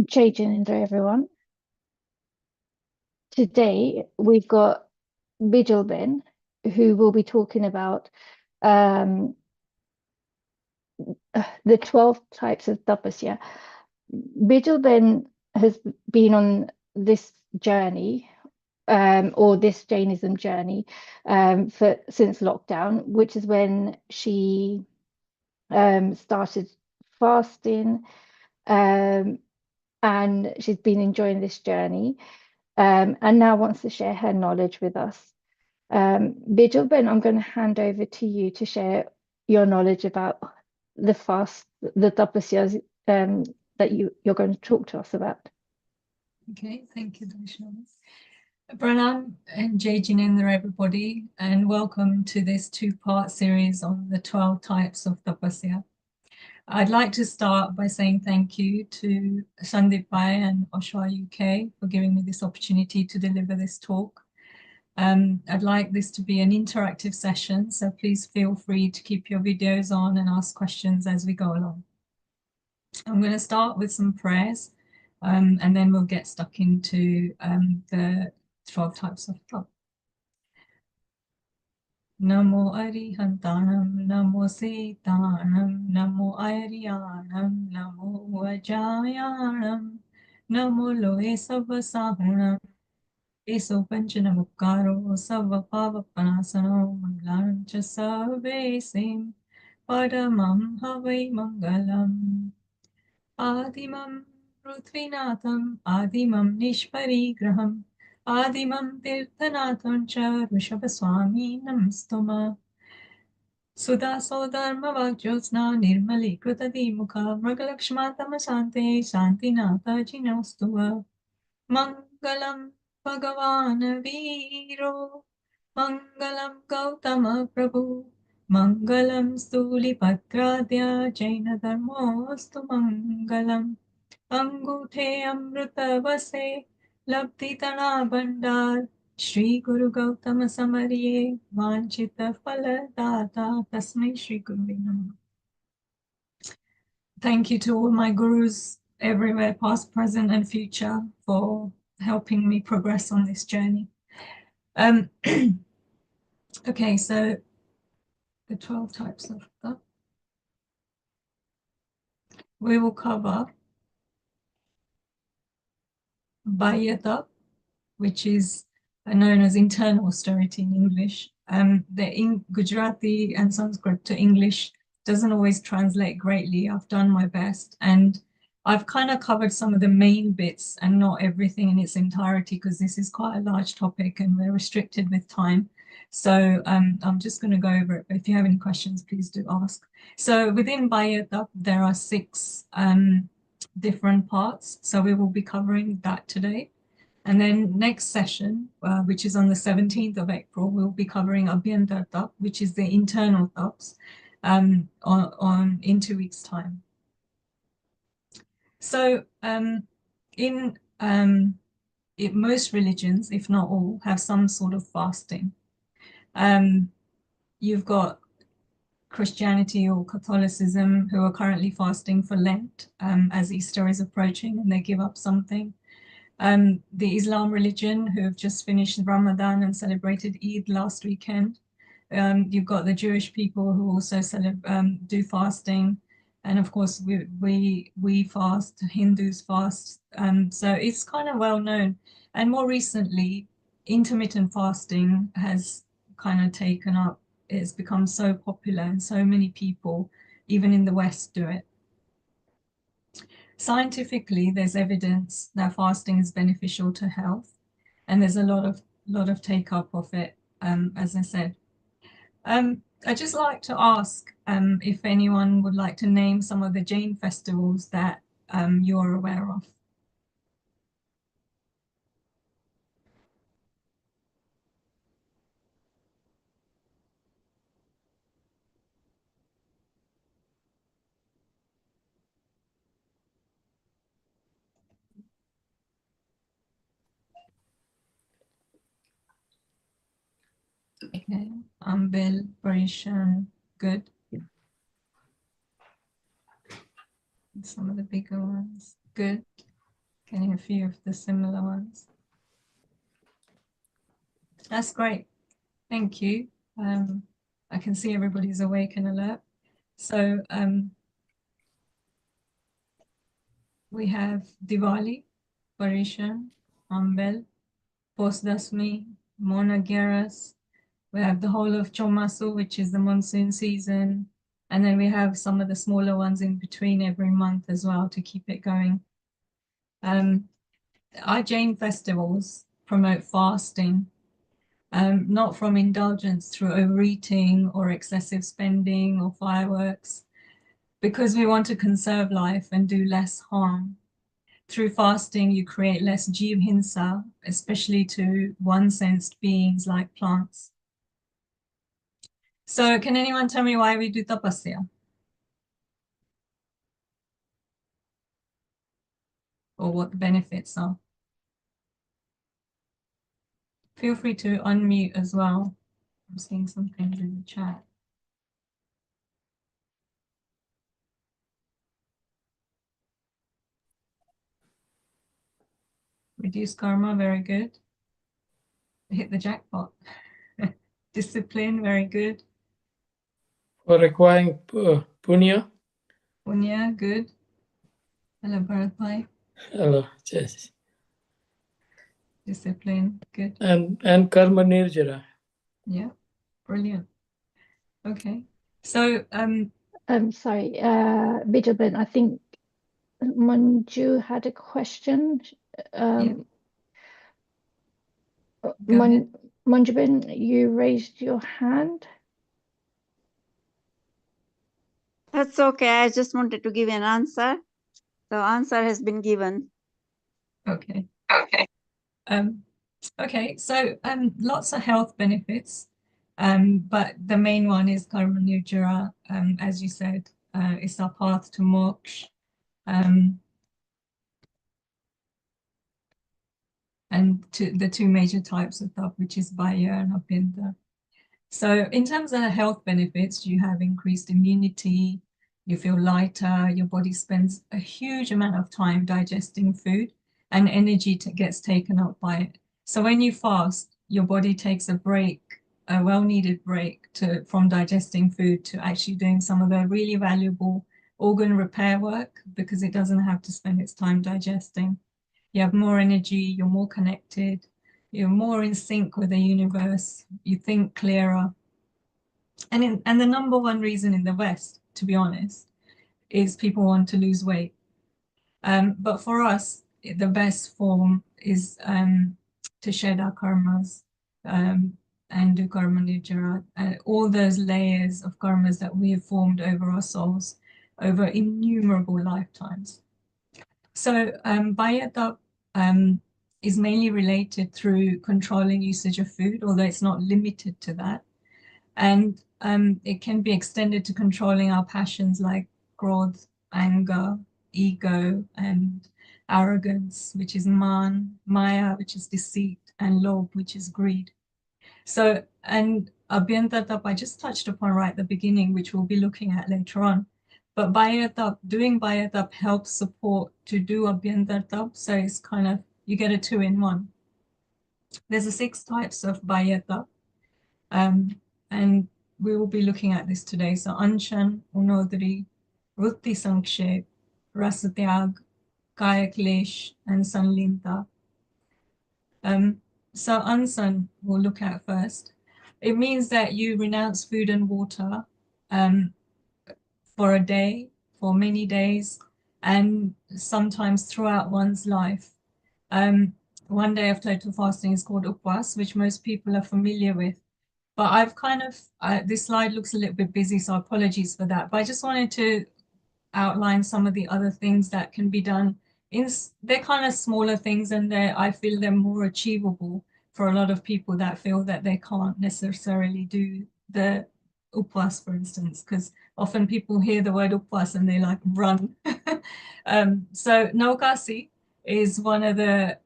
Jai Janindra, everyone. Today we've got Bijalben, who will be talking about um, the 12 types of tapasya. Bijalben has been on this journey, or this Jainism journey, for since lockdown, which is when she started fasting, um, and she's been enjoying this journey, and now wants to share her knowledge with us. Bijalben, I'm going to hand over to you to share your knowledge about the fast, the tapasyas, that you're going to talk to us about. Okay, thank you, Vaishnavi. Pranam and Jai Jinendra, everybody, and welcome to this two-part series on the 12 types of tapasya. I'd like to start by saying thank you to Sandeep Pai and Oshwal UK for giving me this opportunity to deliver this talk. I'd like this to be an interactive session, so please feel free to keep your videos on and ask questions as we go along. I'm going to start with some prayers, and then we'll get stuck into the 12 types of thought. Namo Arihantanam, Namo Sitanam, Namo Aryanam, Namo Vajayanam, Namo Loe Savasahunam, Eso Panchanamukkaro, Savapavapanasano, Manglaram cha Sarvesim, Padamam Havai Mangalam. Adimam Prithvinatham, Adimam Nishparigraham, Adimam Tirthanatham cha Rishabhaswami Namstuma. Sudaso Dharma Vajjosna Nirmali Krutadimukha Mragalakshma Tamasante Shantinatha Jinostuva. Mangalam Bhagavan Viro, Mangalam Gautama Prabhu, Mangalam Stulipatradya Jaina Dharmostu Mangalam, Anguthe Amrita Vase, Labditana Bandar, Shri Guru Gautama Samarye, Vanchita Phaladata, Tasmai Shri Guru Namaha. Thank you to all my gurus everywhere, past, present, and future, for helping me progress on this journey. Okay, so the 12 types of thought. We will cover Bayata, which is known as internal austerity in English. In Gujarati and Sanskrit to English doesn't always translate greatly. I've done my best, and I've kind of covered some of the main bits and not everything in its entirety, because this is quite a large topic and we're restricted with time. So I'm just going to go over it, but if you have any questions, please do ask. So within Bayata, there are 6 different parts. So we will be covering that today. And then next session, which is on the 17th of April, we'll be covering Abhyantara Tap, which is the internal taps, in 2 weeks' time. So in most religions, if not all, have some sort of fasting. You've got Christianity or Catholicism who are currently fasting for Lent, as Easter is approaching, and they give up something. The Islam religion, who have just finished Ramadan and celebrated Eid last weekend. You've got the Jewish people who also do fasting, and of course we fast. Hindus fast. So it's kind of well known. And more recently, intermittent fasting has kind of taken up. It's become so popular, and so many people, even in the West, do it. Scientifically, there's evidence that fasting is beneficial to health, and there's a lot of take up of it, as I said. I'd just like to ask if anyone would like to name some of the Jain festivals that you're aware of. Okay, Aymbil, Parishan, good. Some of the bigger ones, good. Getting a few of the similar ones. That's great. Thank you. I can see everybody's awake and alert. So we have Diwali, Parishan, Aymbil, Posdasmi, Monageras. We have the whole of Chomasu, which is the monsoon season. And then we have some of the smaller ones in between every month as well to keep it going. Our Jain festivals promote fasting, not from indulgence through overeating or excessive spending or fireworks, because we want to conserve life and do less harm. Through fasting, you create less jeev hinsa, especially to one-sensed beings like plants. So can anyone tell me why we do tapasya? Or what the benefits are? Feel free to unmute as well. I'm seeing some things in the chat. Reduce karma, very good. Hit the jackpot. Discipline, very good. For acquiring punya. Punya, good. Hello, Bharat. Hello, yes. Discipline, good. And karma nirjara. Yeah, brilliant. Okay, so Sorry, Bijalben, I think Manju had a question. Yeah. Go ahead. Manjubin, you raised your hand. That's okay. I just wanted to give an answer. The answer has been given. Okay. Okay, so lots of health benefits, but the main one is karma nirjara. As you said, it's our path to moksha. And to the two major types of tap, which is Baya and Abhinda. So in terms of health benefits, you have increased immunity, you feel lighter, your body spends a huge amount of time digesting food and energy gets taken up by it. So when you fast, your body takes a break, a well-needed break from digesting food to actually doing some of the really valuable organ repair work because it doesn't have to spend its time digesting. You have more energy, you're more connected, you're more in sync with the universe, you think clearer. And the number one reason in the West, to be honest, is people want to lose weight. But for us, the best form is to shed our karmas and do karma nirjara, all those layers of karmas that we have formed over our souls over innumerable lifetimes. So Bayatap is mainly related through controlling usage of food, although it's not limited to that. And it can be extended to controlling our passions like growth, anger, ego, and arrogance, which is man, maya, which is deceit, and lobh, which is greed. So, and Abhyantara I just touched upon right at the beginning, which we'll be looking at later on. But doing Bayatap helps support to do Abhyantara, so it's kind of, you get a 2-in-1. There's 6 types of Bayatap, and we will be looking at this today. So Anshan, Unodri, Vritti Sankshep, Rasatyag, Kaya Klesh, and Sanlinta. So Ansan we'll look at first. It means that you renounce food and water for a day, for many days, and sometimes throughout one's life. One day of total fasting is called Upwas, which most people are familiar with. But I've this slide looks a little bit busy, so apologies for that. But I just wanted to outline some of the other things that can be done. They're kind of smaller things, and I feel they're more achievable for a lot of people that feel that they can't necessarily do the Upwas, for instance, because often people hear the word Upwas and they like run. So Naukasi is one of the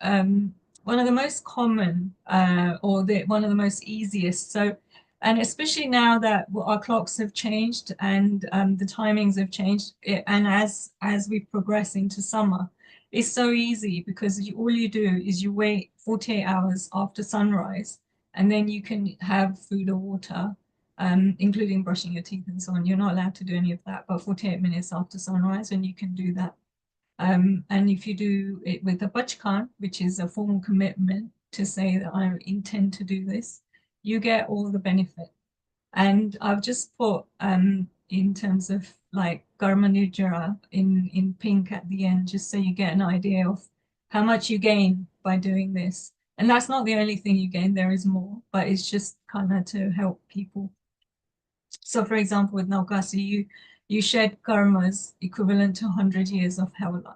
most common or one of the most easiest. So, and especially now that our clocks have changed and the timings have changed, and as we progress into summer, It's so easy because all you do is you wait 48 hours after sunrise, and then you can have food or water, including brushing your teeth and so on. You're not allowed to do any of that, but 48 minutes after sunrise, and you can do that. And if you do it with a bachkan, which is a formal commitment to say that I intend to do this, you get all the benefit. And I've just put in terms of like Karma Nirjara in pink at the end, just so you get an idea of how much you gain by doing this. And that's not the only thing you gain, there is more, but it's just kind of to help people. So for example, with Naukasi, you shed karmas equivalent to 100 years of hell life.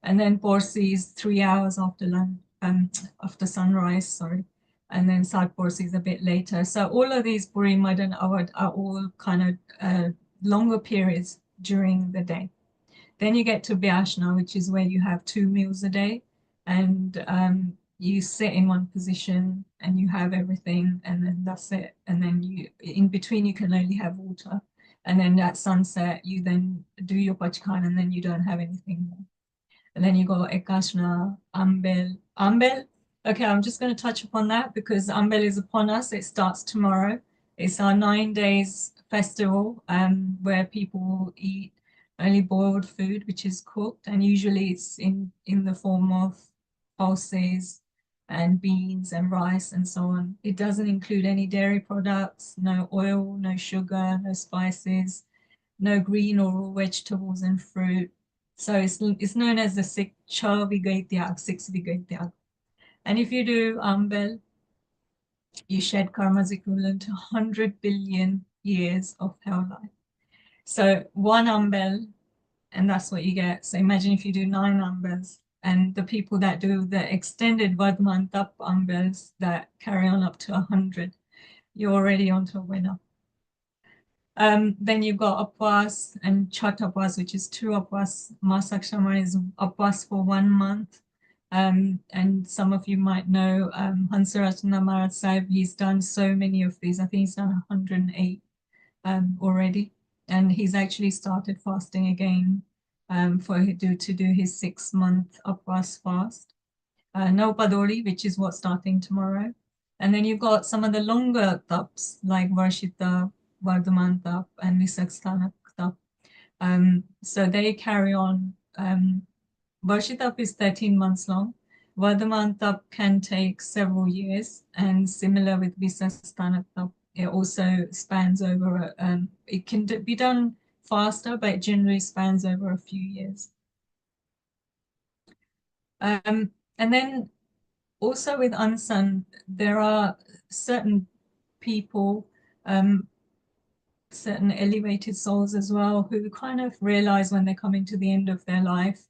And then Porsi is 3 hours after sunrise, sorry. And then Sad Porsi is a bit later. So all of these Puri, Mad and Awad are all kind of longer periods during the day. Then you get to Vyashna, which is where you have 2 meals a day, and you sit in one position and you have everything, and then that's it. And then you, in between, you can only have water. And then at sunset, you then do your bachkan, and then you don't have anything more. And then you go Ekashna, Aymbil. Aymbil, okay, I'm just going to touch upon that because Aymbil is upon us. It starts tomorrow. It's our 9 days festival where people eat only boiled food, which is cooked, and usually it's in the form of pulses and beans and rice and so on. It doesn't include any dairy products, no oil, no sugar, no spices, no green or raw vegetables and fruit. So it's known as the 6 Vigay Tyag, 6 Vigay Tyag. And if you do Aymbil, you shed karmas equivalent to 100 billion years of hell life. So 1 Aymbil, and that's what you get. So imagine if you do 9 Aymbils, and the people that do the extended Vardhaman Tap Aymbils that carry on up to 100, you're already onto a winner. Then you've got Upwas and Chat Upwas, which is 2 Upwas. Masakshama is Upwas for 1 month. And some of you might know Hansarajana Maharaj Sahib, he's done so many of these. I think he's done 108 already. And he's actually started fasting again to do his 6-month Upwas fast. Naupadoli, which is what's starting tomorrow. And then you've got some of the longer taps like Varshitap, Vardhaman Tap, and Visaksthanak Tap. So they carry on. Varshitap is 13 months long. Vardhaman Tap can take several years, and similar with Visaksthanak Tap, it also spans over, it can be done faster, but it generally spans over a few years. And then also with Ansan, there are certain people, certain elevated souls as well, who kind of realize when they're coming to the end of their life,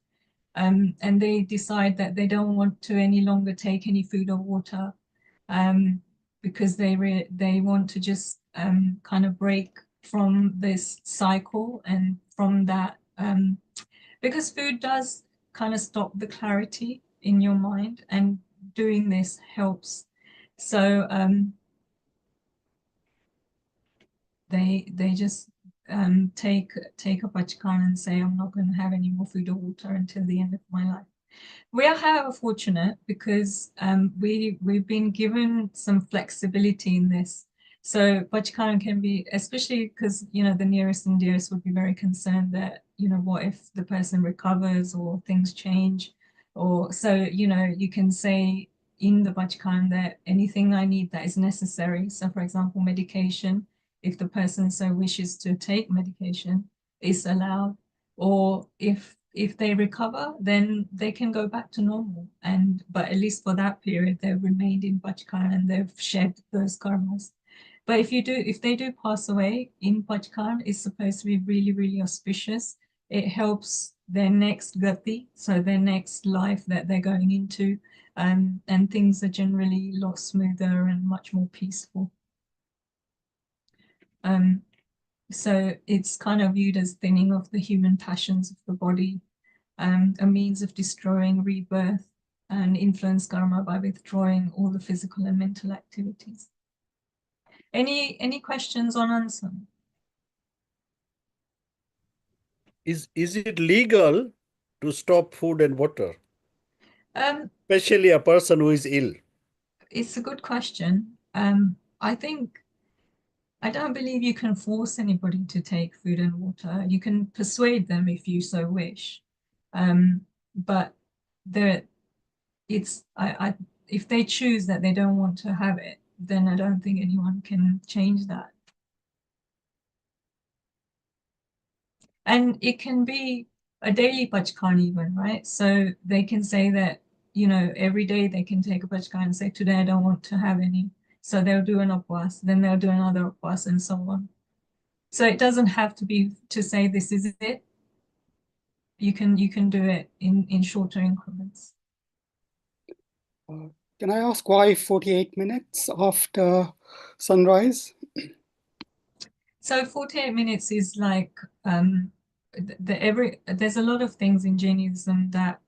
and they decide that they don't want to any longer take any food or water, because they want to just kind of break from this cycle and from that, because food does kind of stop the clarity in your mind, and doing this helps. So they just take a bachkan and say, I'm not going to have any more food or water until the end of my life. We are, however, fortunate because we've been given some flexibility in this. So bachkan can be, especially because, you know, the nearest and dearest would be very concerned that, you know, what if the person recovers or things change, or so, you know, you can say in the bachkan that anything I need that is necessary. So for example, medication, if the person so wishes to take medication, is allowed, or if they recover, then they can go back to normal. And but at least for that period, they've remained in bachkan and they've shed those karmas. But if they do pass away in bachkan, it's supposed to be really, really auspicious. It helps their next gati, so their next life that they're going into, and things are generally a lot smoother and much more peaceful. So it's kind of viewed as thinning of the human passions of the body, a means of destroying rebirth and influence karma by withdrawing all the physical and mental activities. Any questions on Ansan? Is it legal to stop food and water, Um, especially a person who is ill? it's a good question. I think I don't believe you can force anybody to take food and water. You can persuade them if you so wish. But if they choose that they don't want to have it, then I don't think anyone can change that. And it can be a daily pachkan even, right? So they can say that, every day they can take a pachkan and say, today I don't want to have any. So they'll do an upwas, then they'll do another upwas and so on. So it doesn't have to be to say this is it. You can do it in shorter increments. Can I ask why 48 minutes after sunrise? So 48 minutes is like there's a lot of things in Jainism that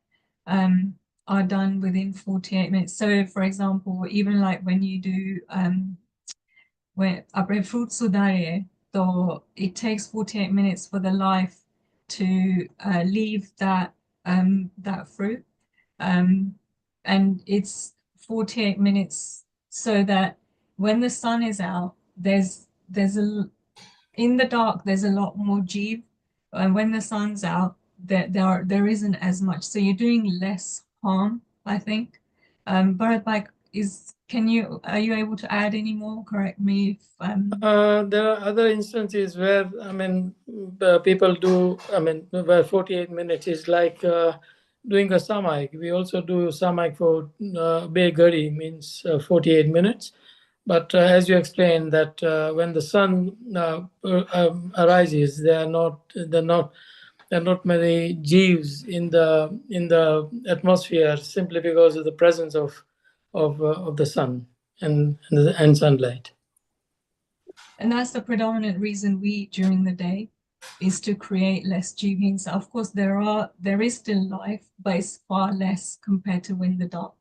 are done within 48 minutes. So for example, even like when you do where apre fruit sudare, so it takes 48 minutes for the life to leave that fruit. And it's 48 minutes so that when the sun is out, in the dark there's a lot more jeev, and when the sun's out, there isn't as much. So you're doing less harm, I think. But like, are you able to add any more? Correct me if There are other instances where, people do, where 48 minutes is like doing a samayik. We also do samayik for Begari, means 48 minutes. But as you explained, that when the sun arises, there are not many jeeves in the atmosphere, simply because of the presence of the sun and sunlight. and that's the predominant reason we eat during the day, is to create less jeevings. Of course, there is still life, but it's far less compared to when the dark.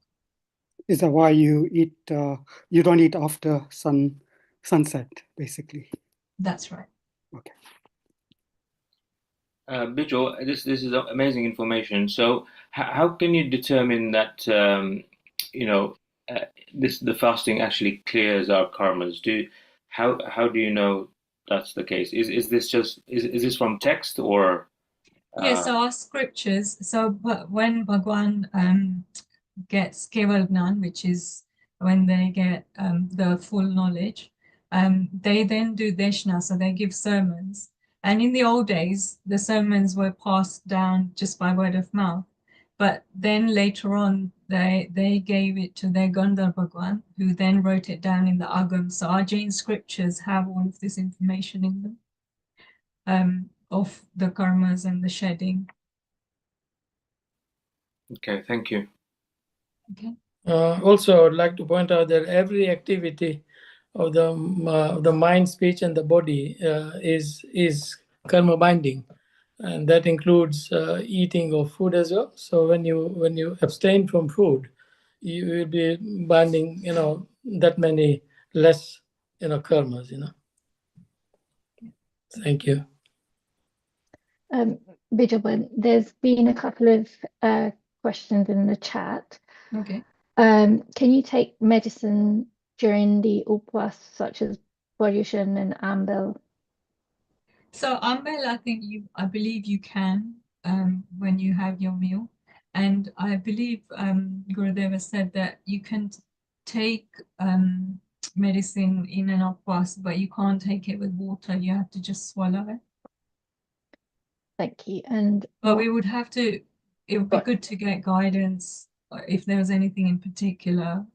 Is that why you eat? You don't eat after sunset, basically. That's right. Okay. Bijal, this is amazing information. So how can you determine that the fasting actually clears our karmas? How do you know that's the case? Is this from text or? Yeah, so our scriptures. But when Bhagwan gets Keval Gnan, which is when they get the full knowledge, they then do Deshna, so they give sermons. And in the old days, the sermons were passed down just by word of mouth. But then later on, they gave it to their Gandhar Bhagwan, who then wrote it down in the Agam. So our Jain scriptures have all of this information in them, of the karmas and the shedding. Okay, thank you. Okay. Also, I'd like to point out that every activity of the mind, speech, and the body is karma binding, and that includes eating of food as well. So when you abstain from food, you will be binding that many less karmas. Thank you. Bijalben, there's been a couple of questions in the chat. Okay. Can you take medicine during the Upwas, such as Varyushan and Aymbil? So Aymbil, I believe you can when you have your meal, and I believe Gurudeva said that you can take medicine in an upwas, but you can't take it with water. You have to just swallow it. Thank you. But we would have to. It would be good to get guidance if there was anything in particular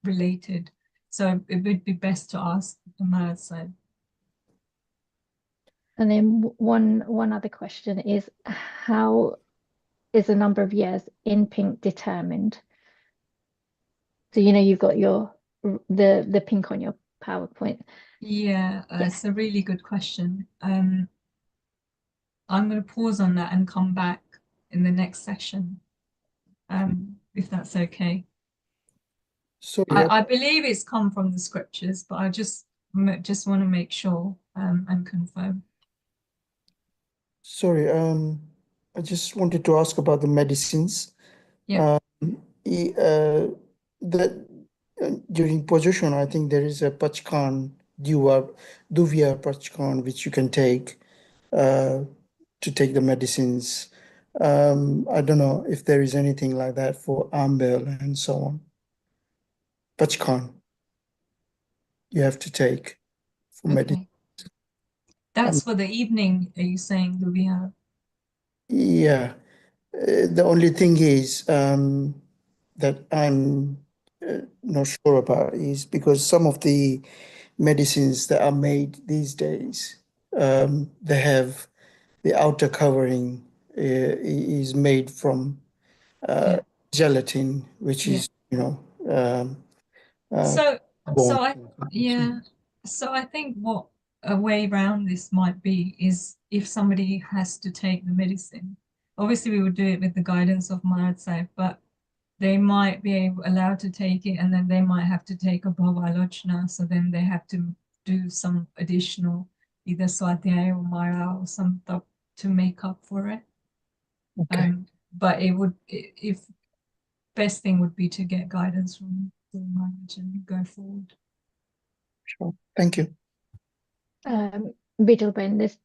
related. So it would be best to ask the Maharaj side. And then one other question is, how is the number of years in pink determined? So you've got the pink on your PowerPoint. Yeah, it's a really good question. I'm going to pause on that and come back in the next session, if that's okay. So I believe it's come from the scriptures, but I just want to make sure and confirm. sorry. I just wanted to ask about the medicines. Yeah. That during position, I think there is a pachkan, duvia pachkan, which you can take to take the medicines. I don't know if there is anything like that for Aymbil and so on. Pachkan you have to take for medicine. Okay. That's for the evening, are you saying, Duvia? Yeah. The only thing is that I'm not sure about is because some of the medicines that are made these days, they have the outer covering is made from Yeah. gelatin, which Yeah. is, So bone. yeah, so I think what a way around this might be is if somebody has to take the medicine, obviously we would do it with the guidance of Maharaj Sahib, but they might be allowed to take it and then they might have to take a bhavalochana, so then they have to do some additional either swadhyaya or mara or some stuff to make up for it. Okay. But it would, if best thing would be to get guidance from Maharaj and go forward. Sure. Thank you. Bijalben, there's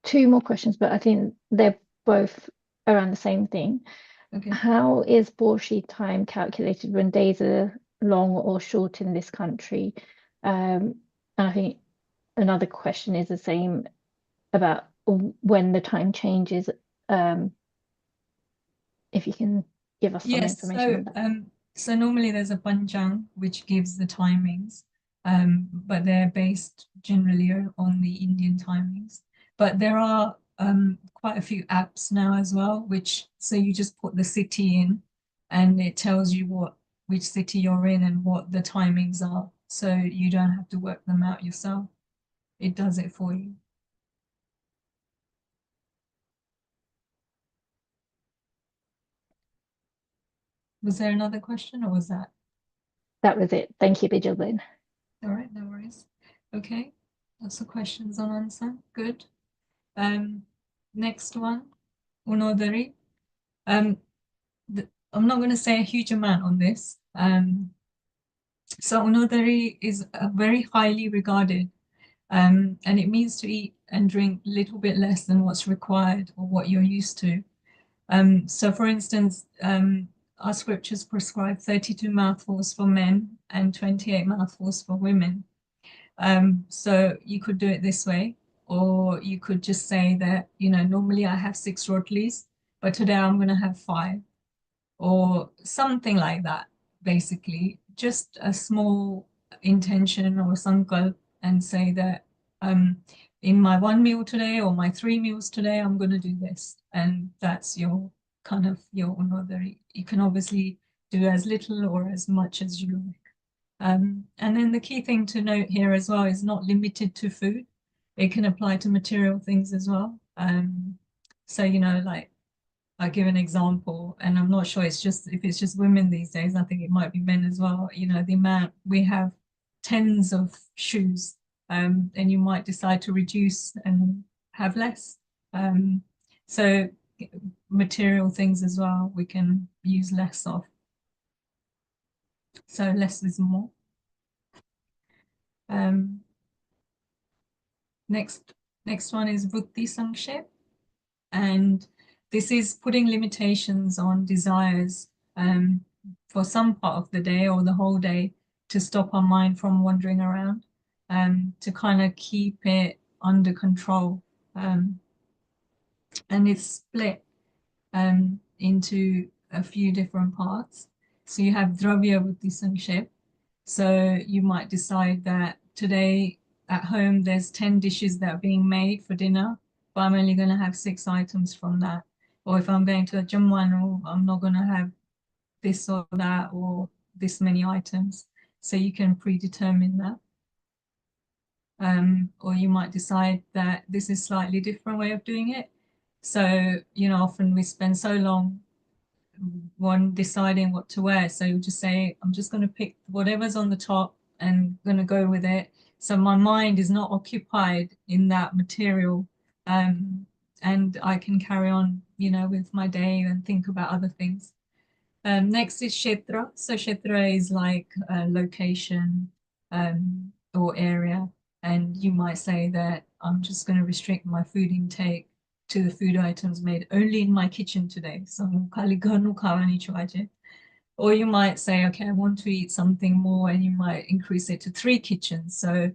two more questions, but I think they're both around the same thing. Okay. How is Borshi time calculated when days are long or short in this country? And I think another question is the same about when the time changes. If you can give us some Yes, information on that. so normally there's a panchang which gives the timings, but they're based generally on the Indian timings. But there are quite a few apps now as well, so you just put the city in and it tells you which city you're in and what the timings are. So you don't have to work them out yourself. It does it for you. Was there another question or was that? That was it. Thank you, Bijalben. All right, no worries. Okay, lots of questions on answer. Good. Next one, Unodari. I'm not going to say a huge amount on this. So Unodari is very highly regarded, and it means to eat and drink a little bit less than what's required or what you're used to. So for instance, our scriptures prescribe 32 mouthfuls for men and 28 mouthfuls for women. So you could do it this way, or you could just say that, normally I have 6 rotalis, but today I'm going to have 5, or something like that, basically. Just a small intention or sankalp and say that in my 1 meal today or my 3 meals today, I'm going to do this. And that's your unodari. You can obviously do as little or as much as you like. And then the key thing to note here as well is not limited to food. It can apply to material things as well. So, like I'll give an example, and I'm not sure if it's just women these days, I think it might be men as well. The amount we have tens of shoes, and you might decide to reduce and have less. So material things as well, we can use less of. So less is more. Next one is Vritti Sankshep, and this is putting limitations on desires for some part of the day or the whole day to stop our mind from wandering around, to kind of keep it under control. And it's split into a few different parts. So you have Dravya Vritti Sankshep. So you might decide that today at home there's 10 dishes that are being made for dinner, but I'm only going to have 6 items from that. Or if I'm going to a Jamwanu, I'm not going to have this or that or this many items. So you can predetermine that. Or you might decide that this is a slightly different way of doing it. So, often we spend so long deciding what to wear. So you just say, I'm just going to pick whatever's on the top and going to go with it. So my mind is not occupied in that material, and I can carry on with my day and think about other things. Next is Kshetra. So Kshetra is like a location or area. And you might say that I'm just going to restrict my food intake to the food items made only in my kitchen today. So khali gharnu khawani chahiye. Or you might say, okay, I want to eat something more, and you might increase it to 3 kitchens. So,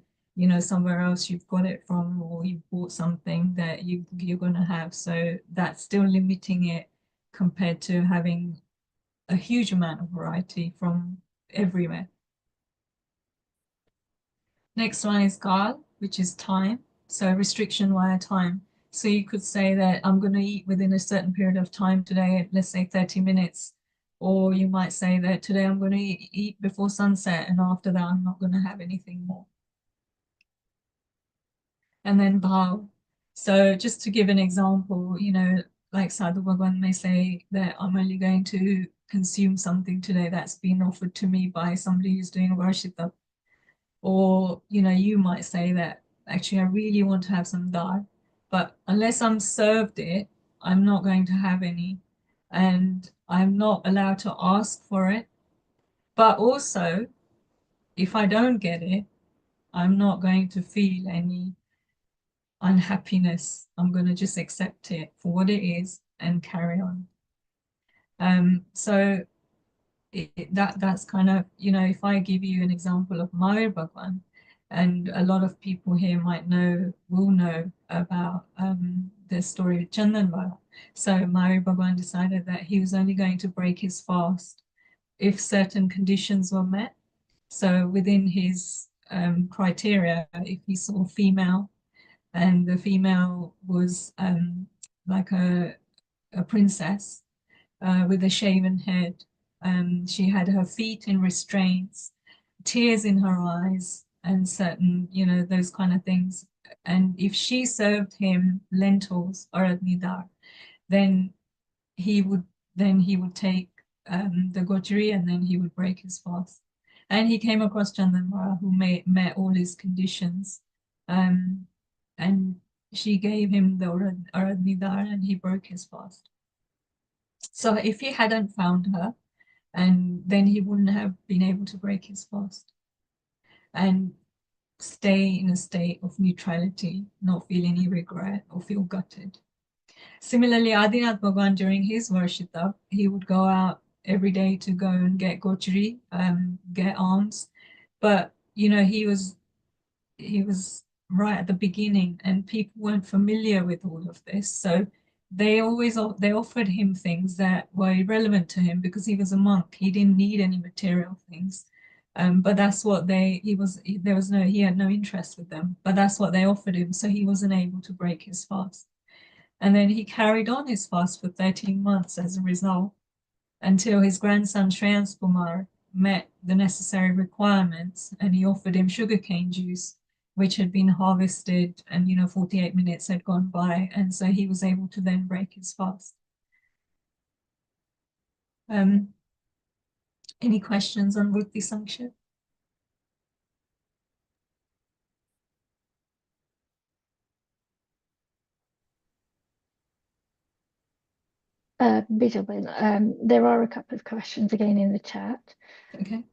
somewhere else you've got it from, or you bought something that you're going to have. So that's still limiting it compared to having a huge amount of variety from everywhere. Next one is Gal, which is time. So restriction via time. So you could say that I'm going to eat within a certain period of time today, let's say 30 minutes. Or you might say that today I'm going to eat before sunset, and after that I'm not going to have anything more. And then Bhav. So just to give an example, like Sadhu Bhagwan may say that I'm only going to consume something today that's been offered to me by somebody who's doing Varshitap. Or, you might say that actually I really want to have some dal, but unless I'm served it, I'm not going to have any. And I'm not allowed to ask for it. But also, if I don't get it, I'm not going to feel any unhappiness. I'm going to just accept it for what it is and carry on. So that's kind of, if I give you an example of Mahir Bhagwan, and a lot of people here will know about the story of Chandan Bala. So Mahir Bhagwan decided that he was only going to break his fast if certain conditions were met. So within his criteria, if he saw a female, and the female was like a princess with a shaven head, she had her feet in restraints, tears in her eyes, and certain, those kind of things. And if she served him lentils or adnidar, then he would take the gojri, and then he would break his fast. And he came across Chandanvara, who met all his conditions, and she gave him the aradnidar, and he broke his fast. So if he hadn't found her, and then he wouldn't have been able to break his fast and stay in a state of neutrality, not feel any regret or feel gutted. Similarly, Adinath Bhagwan, during his Varshitap, he would go out every day to go and get gochari, get alms. But, he was right at the beginning, and people weren't familiar with all of this. So they offered him things that were irrelevant to him because he was a monk. He didn't need any material things. But that's what he had no interest with them, but that's what they offered him. So he wasn't able to break his fast. And then he carried on his fast for 13 months as a result, until his grandson Shreyans Kumar met the necessary requirements, and he offered him sugarcane juice, which had been harvested, and 48 minutes had gone by, and so he was able to then break his fast. Any questions on Vritti Sanksha? Bijalben, there are a couple of questions again in the chat. Okay.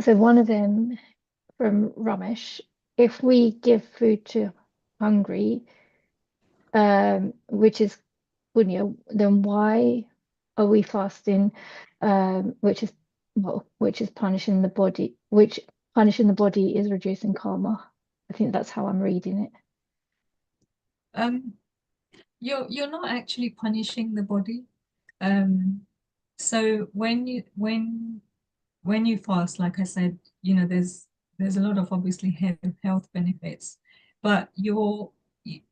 So one of them from Ramesh: if we give food to hungry, which is punya, then why are we fasting? Which is punishing the body. Which punishing the body is reducing karma. I think that's how I'm reading it. You're not actually punishing the body. So when you fast, like I said, there's a lot of obviously health benefits, but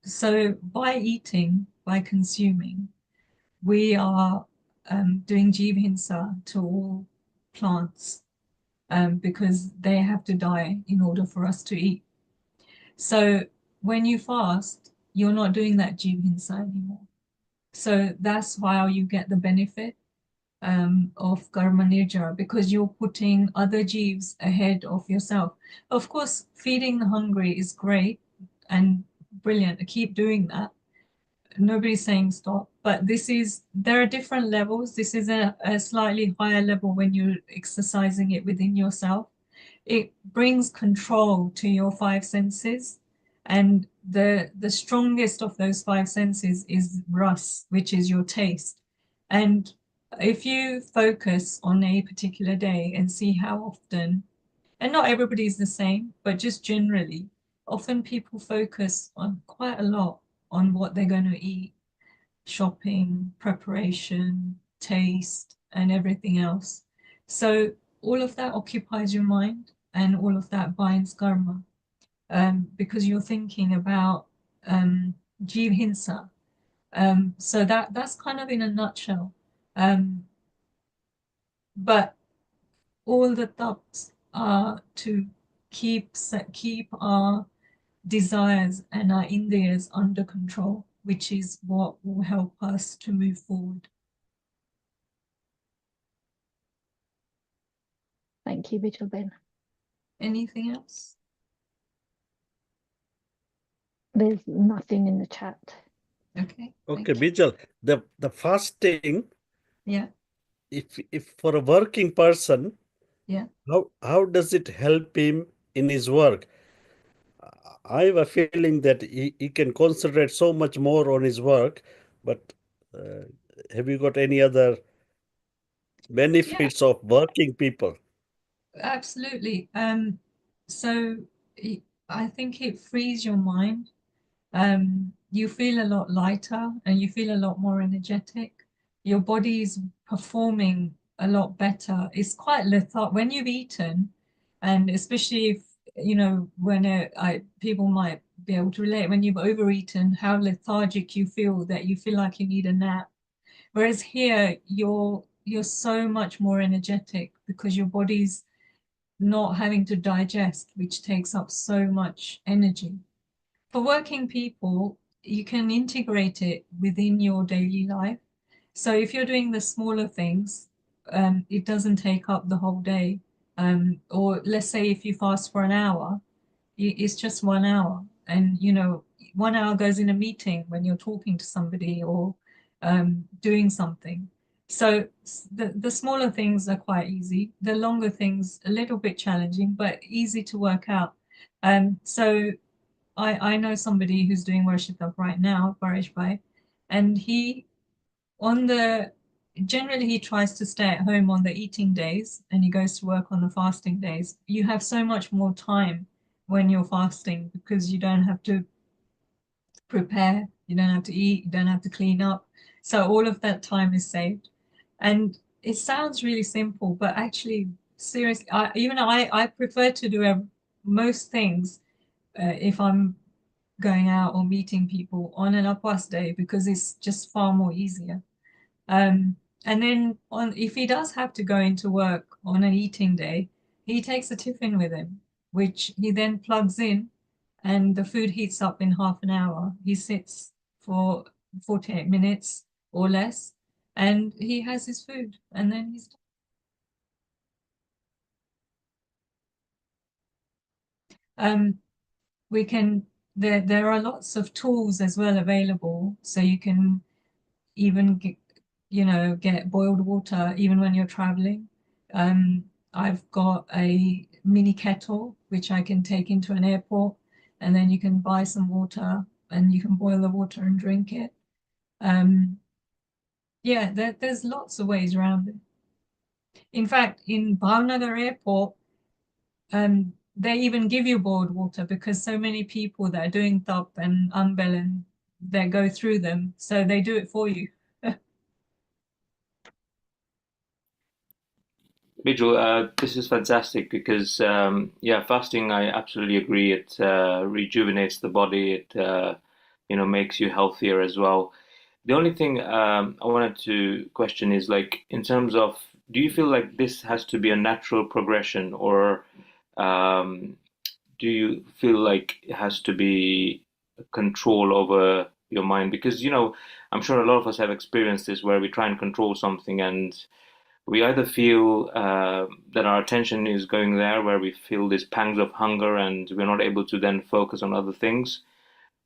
so by eating, by consuming, we are doing jivhinsa to all plants, because they have to die in order for us to eat. So when you fast, you're not doing that jivhinsa anymore. So that's why you get the benefit of karma nirjara, because you're putting other jeeves ahead of yourself. Of course, feeding the hungry is great and brilliant. Keep doing that. nobody's saying stop, but there are different levels. This is a slightly higher level when you're exercising it within yourself. It brings control to your five senses, and the strongest of those five senses is ras, which is your taste. And if you focus on a particular day and see how often, and not everybody is the same, but just generally, often people focus on quite a lot on what they're going to eat, shopping, preparation, taste, and everything else. So all of that occupies your mind, and all of that binds karma, because you're thinking about jiv hinsa. So that's kind of in a nutshell. But all the taps are to keep our desires and our indriyas under control, which is what will help us to move forward. Thank you, Bijalben. Anything else? There's nothing in the chat. Okay. Okay, thank you. Bijal, the fasting, Yeah. if for a working person, Yeah. how does it help him in his work? I have a feeling that he can concentrate so much more on his work, but have you got any other benefits of working people? Absolutely. So I think it frees your mind. You feel a lot lighter and you feel a lot more energetic. Your body is performing a lot better. It's quite lethargic when you've eaten, and especially if when people might be able to relate when you've overeaten, how lethargic you feel, that you feel like you need a nap. Whereas here, you're so much more energetic because your body's not having to digest, which takes up so much energy. For working people, you can integrate it within your daily life. So if you're doing the smaller things, it doesn't take up the whole day. Or let's say if you fast for an hour, it's just 1 hour. And 1 hour goes in a meeting when you're talking to somebody or doing something. So the smaller things are quite easy. The longer things, a little bit challenging, but easy to work out. So I know somebody who's doing Varshitap right now, Pareshbhai, and generally he tries to stay at home on the eating days and he goes to work on the fasting days. You have so much more time when you're fasting because you don't have to prepare, you don't have to eat, you don't have to clean up. So all of that time is saved. And it sounds really simple, but actually, seriously, I prefer to do most things if I'm going out or meeting people on an Upwas day because it's just far more easier. And then if he does have to go into work on an eating day, he takes a tiffin with him, which he then plugs in and the food heats up in half an hour. He sits for 48 minutes or less and he has his food and then he's done. There are lots of tools as well available, so you can even get boiled water even when you're traveling. I've got a mini kettle which I can take into an airport, and then you can buy some water and you can boil the water and drink it. Yeah, there's lots of ways around it. In fact, in Bhavnagar airport, they even give you boiled water because so many people that are doing Tap and Aymbil and they go through them, so they do it for you. Bijal, this is fantastic because, fasting, I absolutely agree. It rejuvenates the body. It, makes you healthier as well. The only thing I wanted to question is like, in terms of, do you feel like this has to be a natural progression, or do you feel like it has to be control over your mind? Because, I'm sure a lot of us have experienced this where we try and control something and we either feel that our attention is going there, where we feel these pangs of hunger and we're not able to then focus on other things.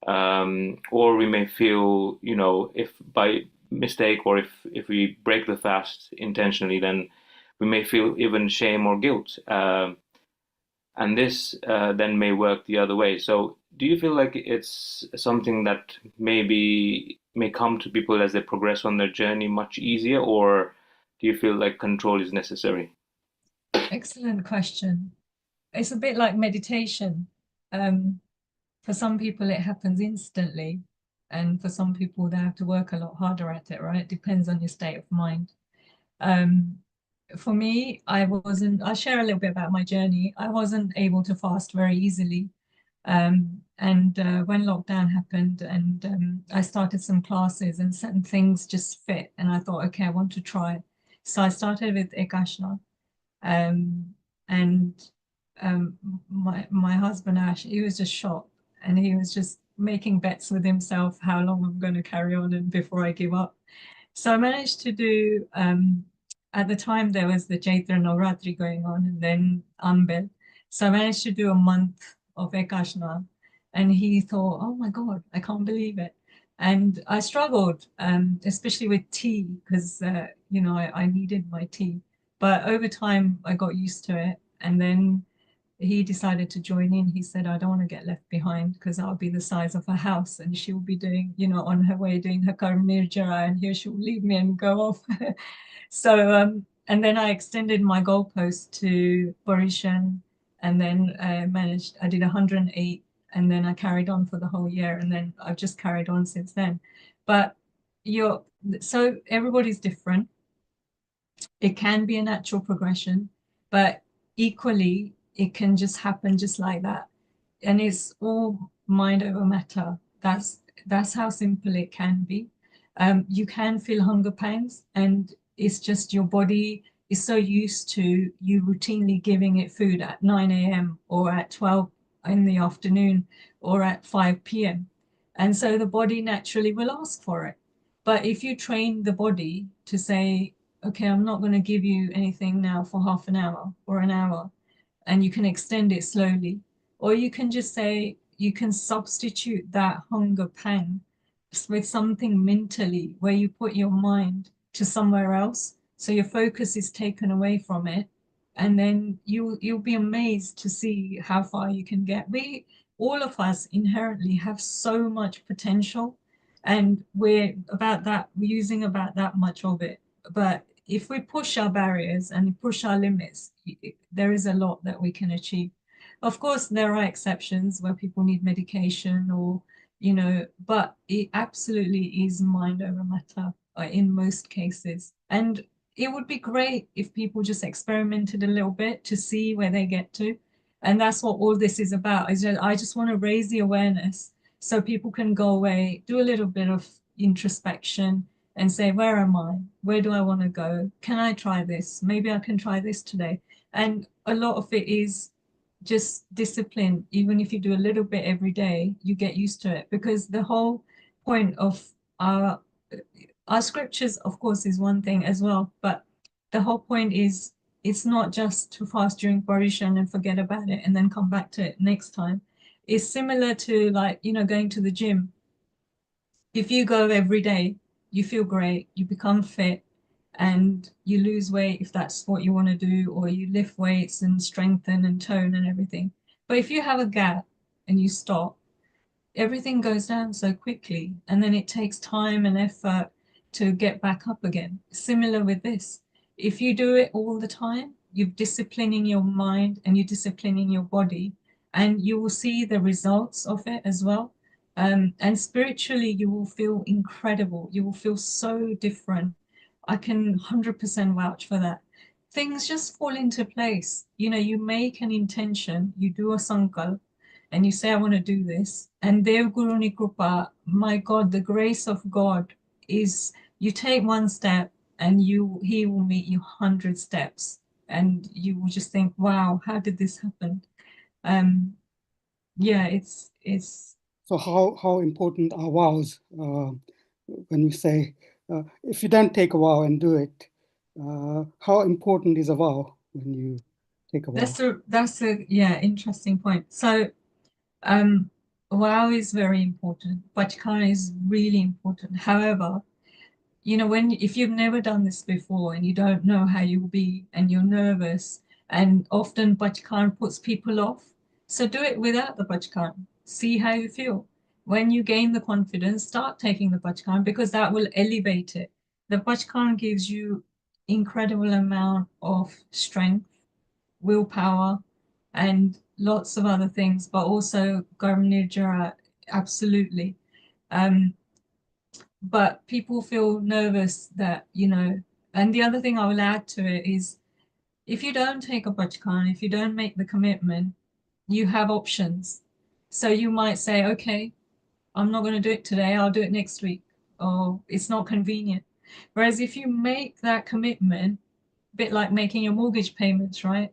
or we may feel, if by mistake or if we break the fast intentionally, then we may feel even shame or guilt. And this then may work the other way. So do you feel like it's something that may come to people as they progress on their journey much easier, or do you feel like control is necessary? Excellent question. It's a bit like meditation. For some people, it happens instantly. And for some people, they have to work a lot harder at it, right? It depends on your state of mind. For me, I'll share a little bit about my journey. I wasn't able to fast very easily. And when lockdown happened and I started some classes and certain things just fit, and I thought, okay, I want to try. So I started with Ekashna. And my husband Ash, he was just shocked, and he was just making bets with himself how long I'm going to carry on and before I give up. So I managed to do, at the time there was the Chaitra Navratri going on, and then Aymbil. So I managed to do a month of Ekashna, and he thought, oh my God, I can't believe it. And I struggled, especially with tea, because I needed my tea. But over time, I got used to it. And then he decided to join in. He said, I don't want to get left behind because I'll be the size of a house and she'll be doing, on her way doing her Karm Nirjara, and here she'll leave me and go off. So, and then I extended my goalpost to Borishan, and then I did 108, and then I carried on for the whole year, and then I've just carried on since then. But so everybody's different. It can be a natural progression, but equally, it can just happen just like that. And it's all mind over matter. That's how simple it can be. You can feel hunger pangs, and it's just your body is so used to you routinely giving it food at 9 a.m. or at 12 in the afternoon or at 5 p.m. And so the body naturally will ask for it. But if you train the body to say, okay, I'm not going to give you anything now for half an hour or an hour, and you can extend it slowly, or you can just say, you can substitute that hunger pang with something mentally where you put your mind to somewhere else. So your focus is taken away from it. And then you'll be amazed to see how far you can get. All of us inherently have so much potential, and we're using about that much of it. But if we push our barriers and push our limits, there is a lot that we can achieve. Of course, there are exceptions where people need medication or, but it absolutely is mind over matter in most cases. And it would be great if people just experimented a little bit to see where they get to. And that's what all this is about. I just want to raise the awareness so people can go away, do a little bit of introspection, and say, where am I? Where do I want to go? Can I try this? Maybe I can try this today. And a lot of it is just discipline. Even if you do a little bit every day, you get used to it, because the whole point of our scriptures, of course, is one thing as well. But the whole point is, it's not just to fast during Parishan and forget about it and then come back to it next time. It's similar to going to the gym. If you go every day, you feel great, you become fit, and you lose weight if that's what you want to do, or you lift weights and strengthen and tone and everything. But if you have a gap and you stop, everything goes down so quickly, and then it takes time and effort to get back up again. Similar with this. If you do it all the time, you're disciplining your mind and you're disciplining your body, and you will see the results of it as well. And spiritually, you will feel incredible. You will feel so different. I can 100% vouch for that. Things just fall into place. You make an intention, you do a sankalp, and you say, I want to do this. And Dev Guru Ni Krupa, my God, the grace of God is, you take one step and he will meet you 100 steps. And you will just think, wow, how did this happen? Yeah, it's. So how important are vows? When you say, if you don't take a vow and do it, how important is a vow when you take a vow? That's a interesting point. So Wow is very important. Pachkan is really important. However, you know, if you've never done this before and you don't know how you'll be and you're nervous, and often Pachkan puts people off. So do it without the Pachkan. See how you feel. When you gain the confidence, start taking the Pachkan because that will elevate it. The Pachkan gives you incredible amount of strength, willpower, and lots of other things, but also Garm Nirjara, absolutely. But people feel nervous that, you know, and the other thing I will add to it is if you don't take a Bachkan, if you don't make the commitment, you have options. So you might say, okay, I'm not going to do it today, I'll do it next week, or it's not convenient. Whereas if you make that commitment, a bit like making your mortgage payments, right?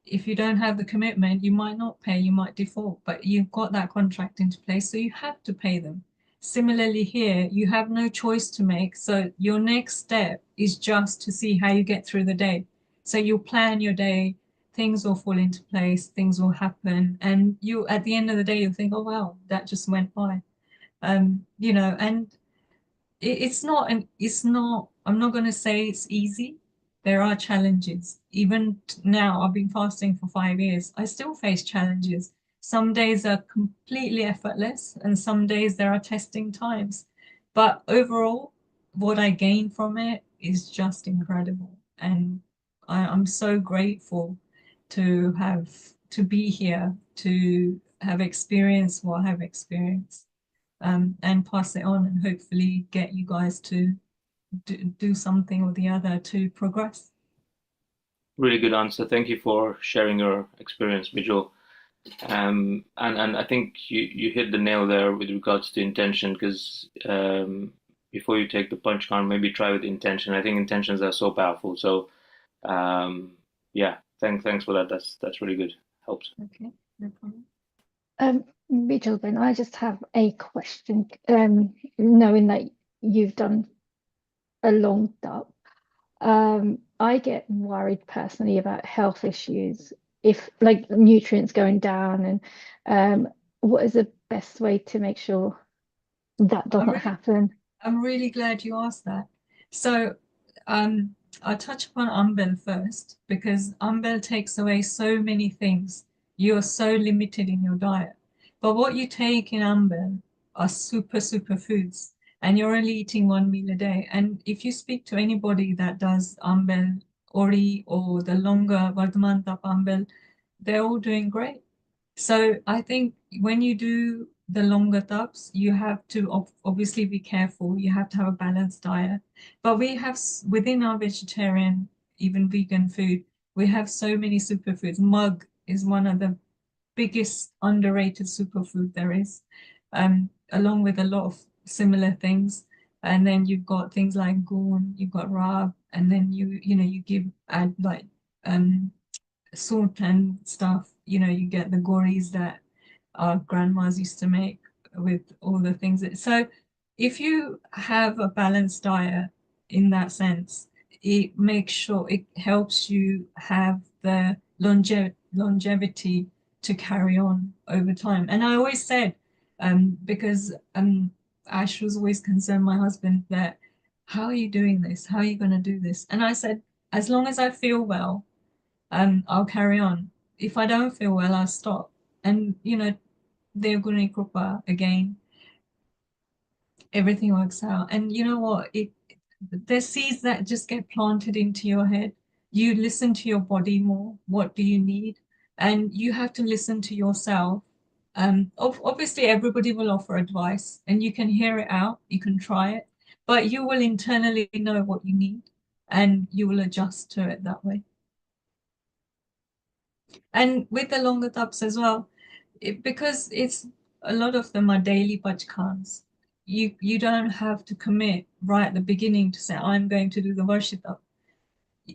If you don't have the commitment, you might not pay, you might default, but you've got that contract into place, so you have to pay them. Similarly here, you have no choice to make, so your next step is just to see how you get through the day. So you'll plan your day, things will fall into place, things will happen, and you, at the end of the day, you'll think, oh wow, that just went by. You know, and it's not, I'm not going to say it's easy. There are challenges. Even now, I've been fasting for 5 years. I still face challenges. Some days are completely effortless, and some days there are testing times. But overall, what I gain from it is just incredible. And I'm so grateful to be here, to have experienced what I have experienced. And pass it on and hopefully get you guys to do something or the other to progress. Really good answer. Thank you for sharing your experience, Bijal. And I think you hit the nail there with regards to intention, because before you take the punch card, maybe try with intention. I think intentions are so powerful. So yeah, thanks for that. That's really good. Helps. Okay, no problem. Bijalben, I just have a question. Knowing that you've done a long tap, I get worried personally about health issues, if like nutrients going down, and what is the best way to make sure that doesn't happen? I'm really glad you asked that. So I'll touch upon Aymbil first, because Aymbil takes away so many things. You're so limited in your diet. But what you take in Aymbil are super foods, and you're only eating 1 meal a day. And if you speak to anybody that does Aymbil, Ori, or the longer Vardhaman Tap Aymbil, they're all doing great. So I think when you do the longer taps, you have to obviously be careful. You have to have a balanced diet. But we have, within our vegetarian, even vegan food, we have so many superfoods. Mug is one of the biggest underrated superfood there is, along with a lot of similar things. And then you've got things like goon, you've got rab, and then you add like salt and stuff. You know, you get the gories that our grandmas used to make with all the things. So if you have a balanced diet in that sense, it makes sure it helps you have the longevity to carry on over time. And I always said, because Ash was always concerned, my husband, that how are you doing this? How are you going to do this? And I said, as long as I feel well, I'll carry on. If I don't feel well, I'll stop. And you know, they're going to again. Everything works out. And you know what? There's seeds that just get planted into your head. You listen to your body more. What do you need? And you have to listen to yourself. Obviously, everybody will offer advice, and you can hear it out. You can try it, but you will internally know what you need, and you will adjust to it that way. And with the longer taps as well, because it's a lot of them are daily bhajkans. You don't have to commit right at the beginning to say, I'm going to do the Varshitap.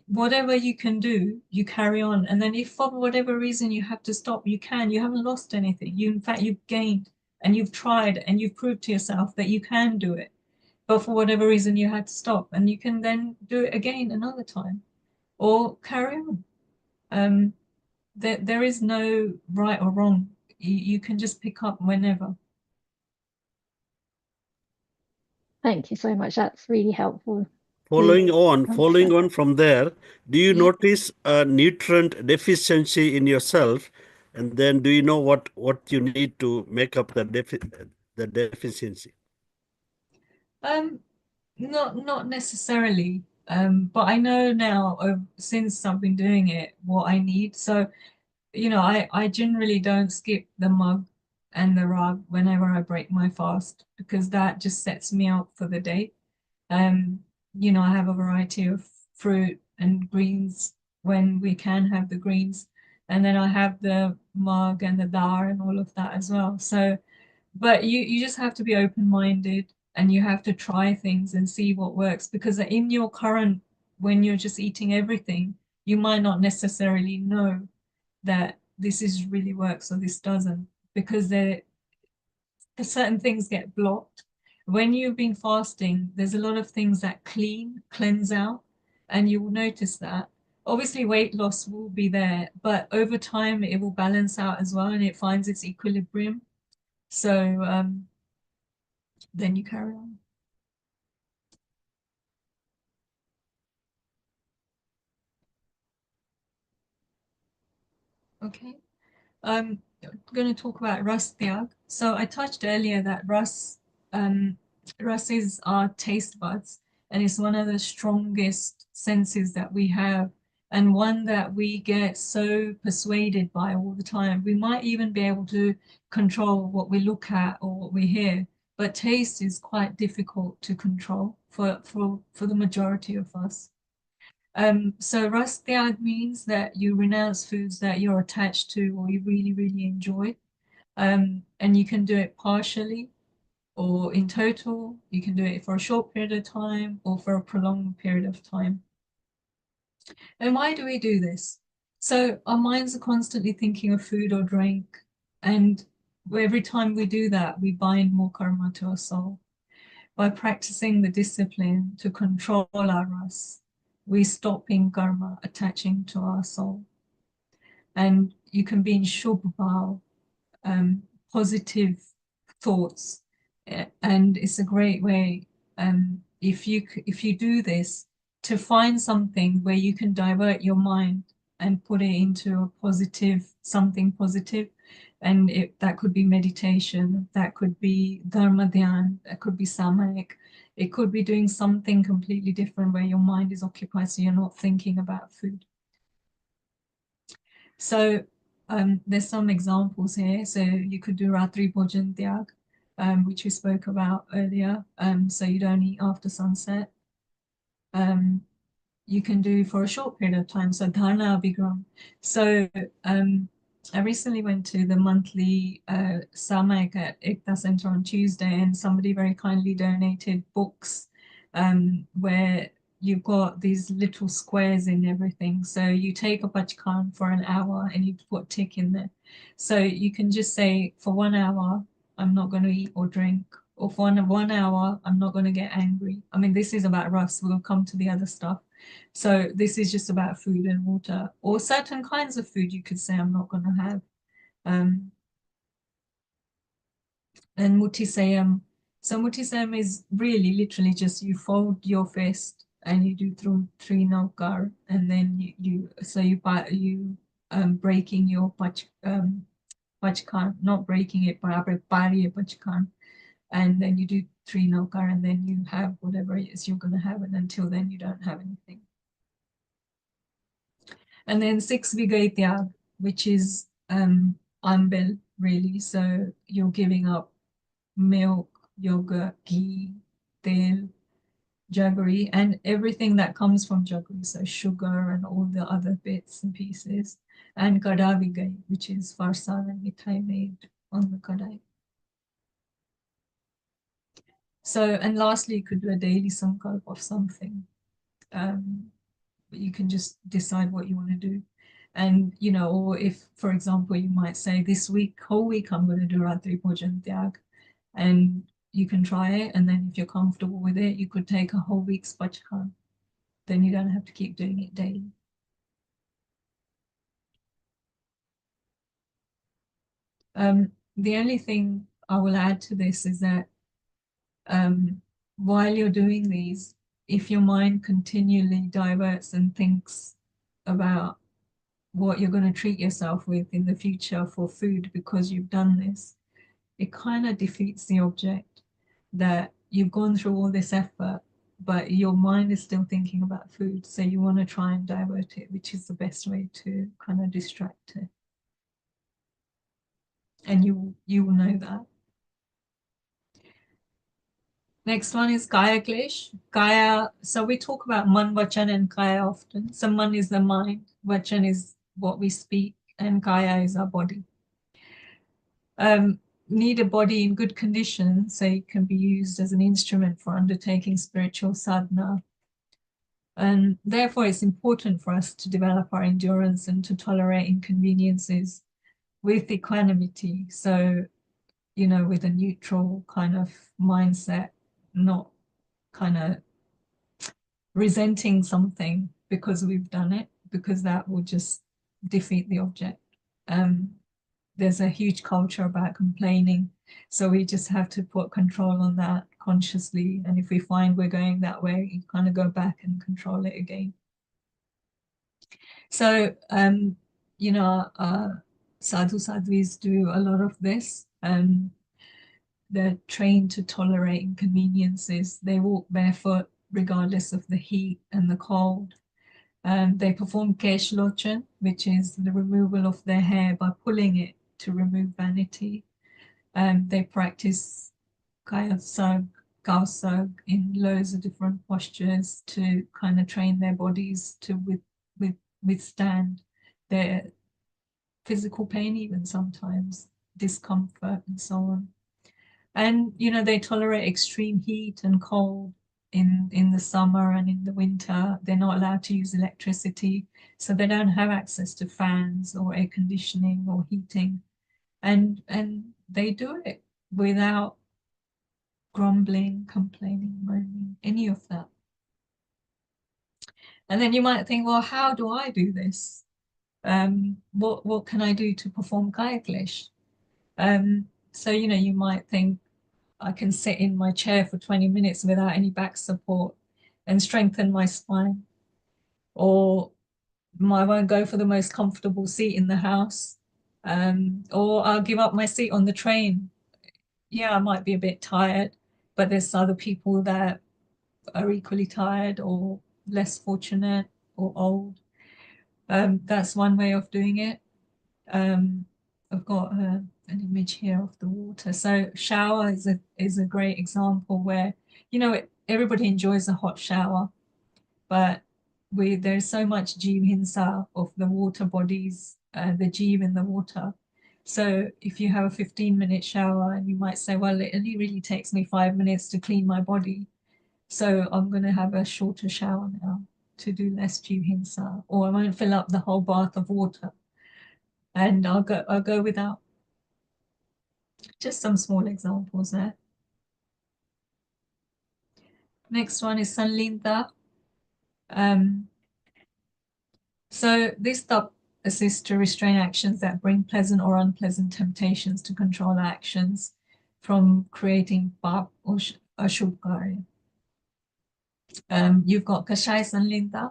Whatever you can do, you carry on. And then if for whatever reason you have to stop, you can. You haven't lost anything. In fact, you've gained, and you've tried, and you've proved to yourself that you can do it. But for whatever reason, you had to stop, and you can then do it again another time or carry on. There is no right or wrong. you can just pick up whenever. Thank you so much. That's really helpful. Following on understand. from there, do you Yeah. notice a nutrient deficiency in yourself, and then do you know what you need to make up the deficiency? Not necessarily. But I know now, since I've been doing it, what I need. So, you know, I generally don't skip the mug and the rug whenever I break my fast, because that just sets me up for the day. You know, I have a variety of fruit and greens when we can have the greens, and then I have the mug and the dar and all of that as well. So, but you just have to be open-minded, and you have to try things and see what works, because in your current, when you're just eating everything, you might not necessarily know that this is really works or this doesn't, because certain things get blocked. When you've been fasting, there's a lot of things that cleanse out, and you will notice that. Obviously, weight loss will be there, but over time it will balance out as well, and it finds its equilibrium. So then you carry on. Okay. I'm going to talk about ras tyag. So I touched earlier that ras is our taste buds, and it's one of the strongest senses that we have, and one that we get so persuaded by all the time. We might even be able to control what we look at or what we hear, but taste is quite difficult to control for the majority of us. So ras tyag means that you renounce foods that you're attached to or you really, really enjoy. And you can do it partially or in total. You can do it for a short period of time or for a prolonged period of time. And why do we do this? So our minds are constantly thinking of food or drink, and every time we do that, we bind more karma to our soul. By practicing the discipline to control our ras, we stop in karma attaching to our soul. And you can be in shubha, positive thoughts, and it's a great way, if you do this, to find something where you can divert your mind and put it into a positive, something positive. And that could be meditation, that could be dharma dhyan, that could be samayik, it could be doing something completely different where your mind is occupied, so you're not thinking about food. So there's some examples here. So you could do Ratri Bhojan Tyag, which we spoke about earlier. So you don't eat after sunset. You can do for a short period of time. So Dharna Abhigram. So I recently went to the monthly Samayik at Ekta Center on Tuesday, and somebody very kindly donated books where you've got these little squares in everything. So you take a bachkan for an hour and you put tick in there. So you can just say, for 1 hour, I'm not going to eat or drink. Or for 1 hour, I'm not going to get angry. I mean, this is about ras. We'll come to the other stuff. So this is just about food and water, or certain kinds of food you could say I'm not going to have. And mutisayam. So mutisayam is really literally just you fold your fist and you do through 3 naukar, and then you breaking your pachkan, not breaking it, but pari pachkan, and then you do 3 naukar, and then you have whatever it is you're going to have, and until then you don't have anything. And then 6 Vigai Tyag, which is Aymbil, really. So you're giving up milk, yogurt, ghee, tel, jaggery, and everything that comes from jaggery, so sugar and all the other bits and pieces, and kada vigai, which is farsan and mithai made on the kadai. So, and lastly, you could do a daily sankalp of something. You can just decide what you want to do. And, you know, or if, for example, you might say this week, whole week, I'm going to do Ratri Bhojan Tyag, and you can try it. And then if you're comfortable with it, you could take a whole week's bachkan. Then you don't have to keep doing it daily. The only thing I will add to this is that while you're doing these, if your mind continually diverts and thinks about what you're going to treat yourself with in the future for food because you've done this, it kind of defeats the object, that you've gone through all this effort, but your mind is still thinking about food. So you want to try and divert it, which is the best way to kind of distract it. And you will know that. Next one is Kaya Klesh. Kaya, so we talk about Man, Vachan and Kaya often. So Man is the mind, Vachan is what we speak, and Kaya is our body. Need a body in good condition so it can be used as an instrument for undertaking spiritual sadhana. And therefore it's important for us to develop our endurance and to tolerate inconveniences with equanimity. So, you know, with a neutral kind of mindset, not kind of resenting something because we've done it, because that will just defeat the object. There's a huge culture about complaining, so we just have to put control on that consciously, and if we find we're going that way, you kind of go back and control it again. So you know, sadhu sadhvis do a lot of this. They're trained to tolerate inconveniences. They walk barefoot regardless of the heat and the cold. They perform kesh lochan, which is the removal of their hair by pulling it to remove vanity. They practice kaya sag, kao sag in loads of different postures to kind of train their bodies to withstand their physical pain, even sometimes discomfort and so on. And you know, they tolerate extreme heat and cold in the summer and in the winter. They're not allowed to use electricity, so they don't have access to fans or air conditioning or heating, and they do it without grumbling, complaining, moaning, any of that. And then you might think, well, how do I do this? What can I do to perform kaya klesh? So you know, you might think, I can sit in my chair for 20 minutes without any back support and strengthen my spine. Or I won't go for the most comfortable seat in the house. Or I'll give up my seat on the train. Yeah, I might be a bit tired, but there's other people that are equally tired or less fortunate or old. That's one way of doing it. I've got an image here of the water. So shower is a great example where, you know, everybody enjoys a hot shower, but there's so much jeev hinsa of the water bodies, the jeev in the water. So if you have a 15-minute shower and you might say, well, it only really takes me 5 minutes to clean my body, so I'm going to have a shorter shower now to do less jeev hinsa, or I won't fill up the whole bath of water, and I'll go without. Just some small examples there. Next one is Sanlinta. So this tap assists to restrain actions that bring pleasant or unpleasant temptations, to control actions from creating pap or ashubh. You've got Kashai Sanlinta,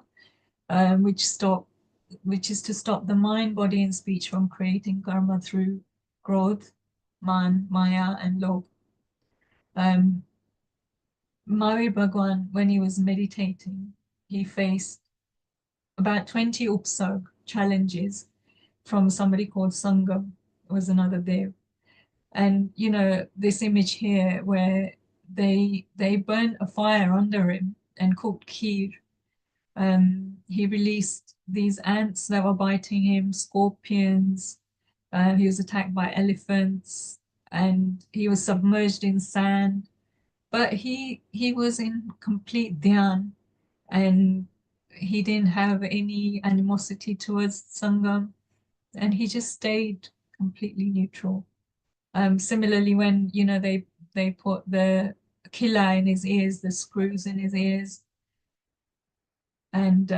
which is to stop the mind, body, and speech from creating karma through growth, man, maya, and lobh. Mahavir Bhagwan, when he was meditating, he faced about 20 upsarg challenges from somebody called Sangam, was another dev. And you know, this image here where they burnt a fire under him and cooked kheer. He released these ants that were biting him, scorpions. He was attacked by elephants, and he was submerged in sand. But he was in complete dhyan, and he didn't have any animosity towards Sangam, and he just stayed completely neutral. Similarly, when you know they put the killa in his ears, the screws in his ears, and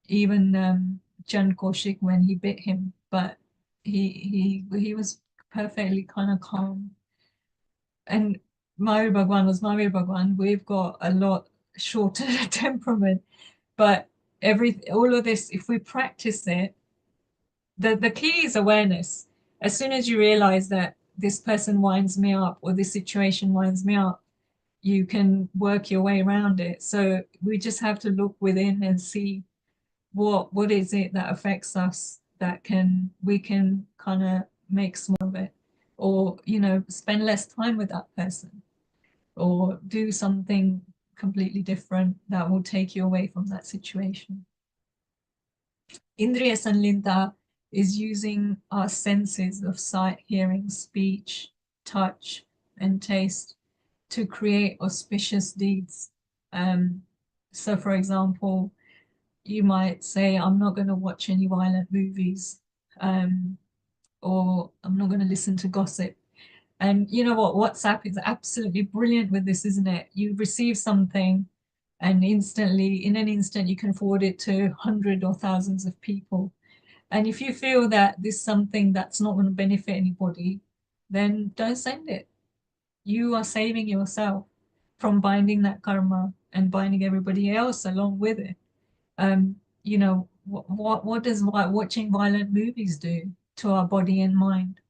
even Chan Koshik when he bit him, but he was perfectly kind of calm. And Mahavir Bhagwan was Mahavir Bhagwan. We've got a lot shorter temperament, but all of this, if we practice it, the key is awareness. As soon as you realize that this person winds me up or this situation winds me up, you can work your way around it. So we just have to look within and see what is it that affects us that we can kind of make small of it, or spend less time with that person, or do something completely different that will take you away from that situation. Indriya Sanlinta is using our senses of sight, hearing, speech, touch, and taste to create auspicious deeds. So, for example, you might say, I'm not going to watch any violent movies, or I'm not going to listen to gossip. And you know what? WhatsApp is absolutely brilliant with this, isn't it? You receive something and instantly, in an instant, you can forward it to hundreds or thousands of people. And if you feel that this is something that's not going to benefit anybody, then don't send it. You are saving yourself from binding that karma and binding everybody else along with it. What does watching violent movies do to our body and mind?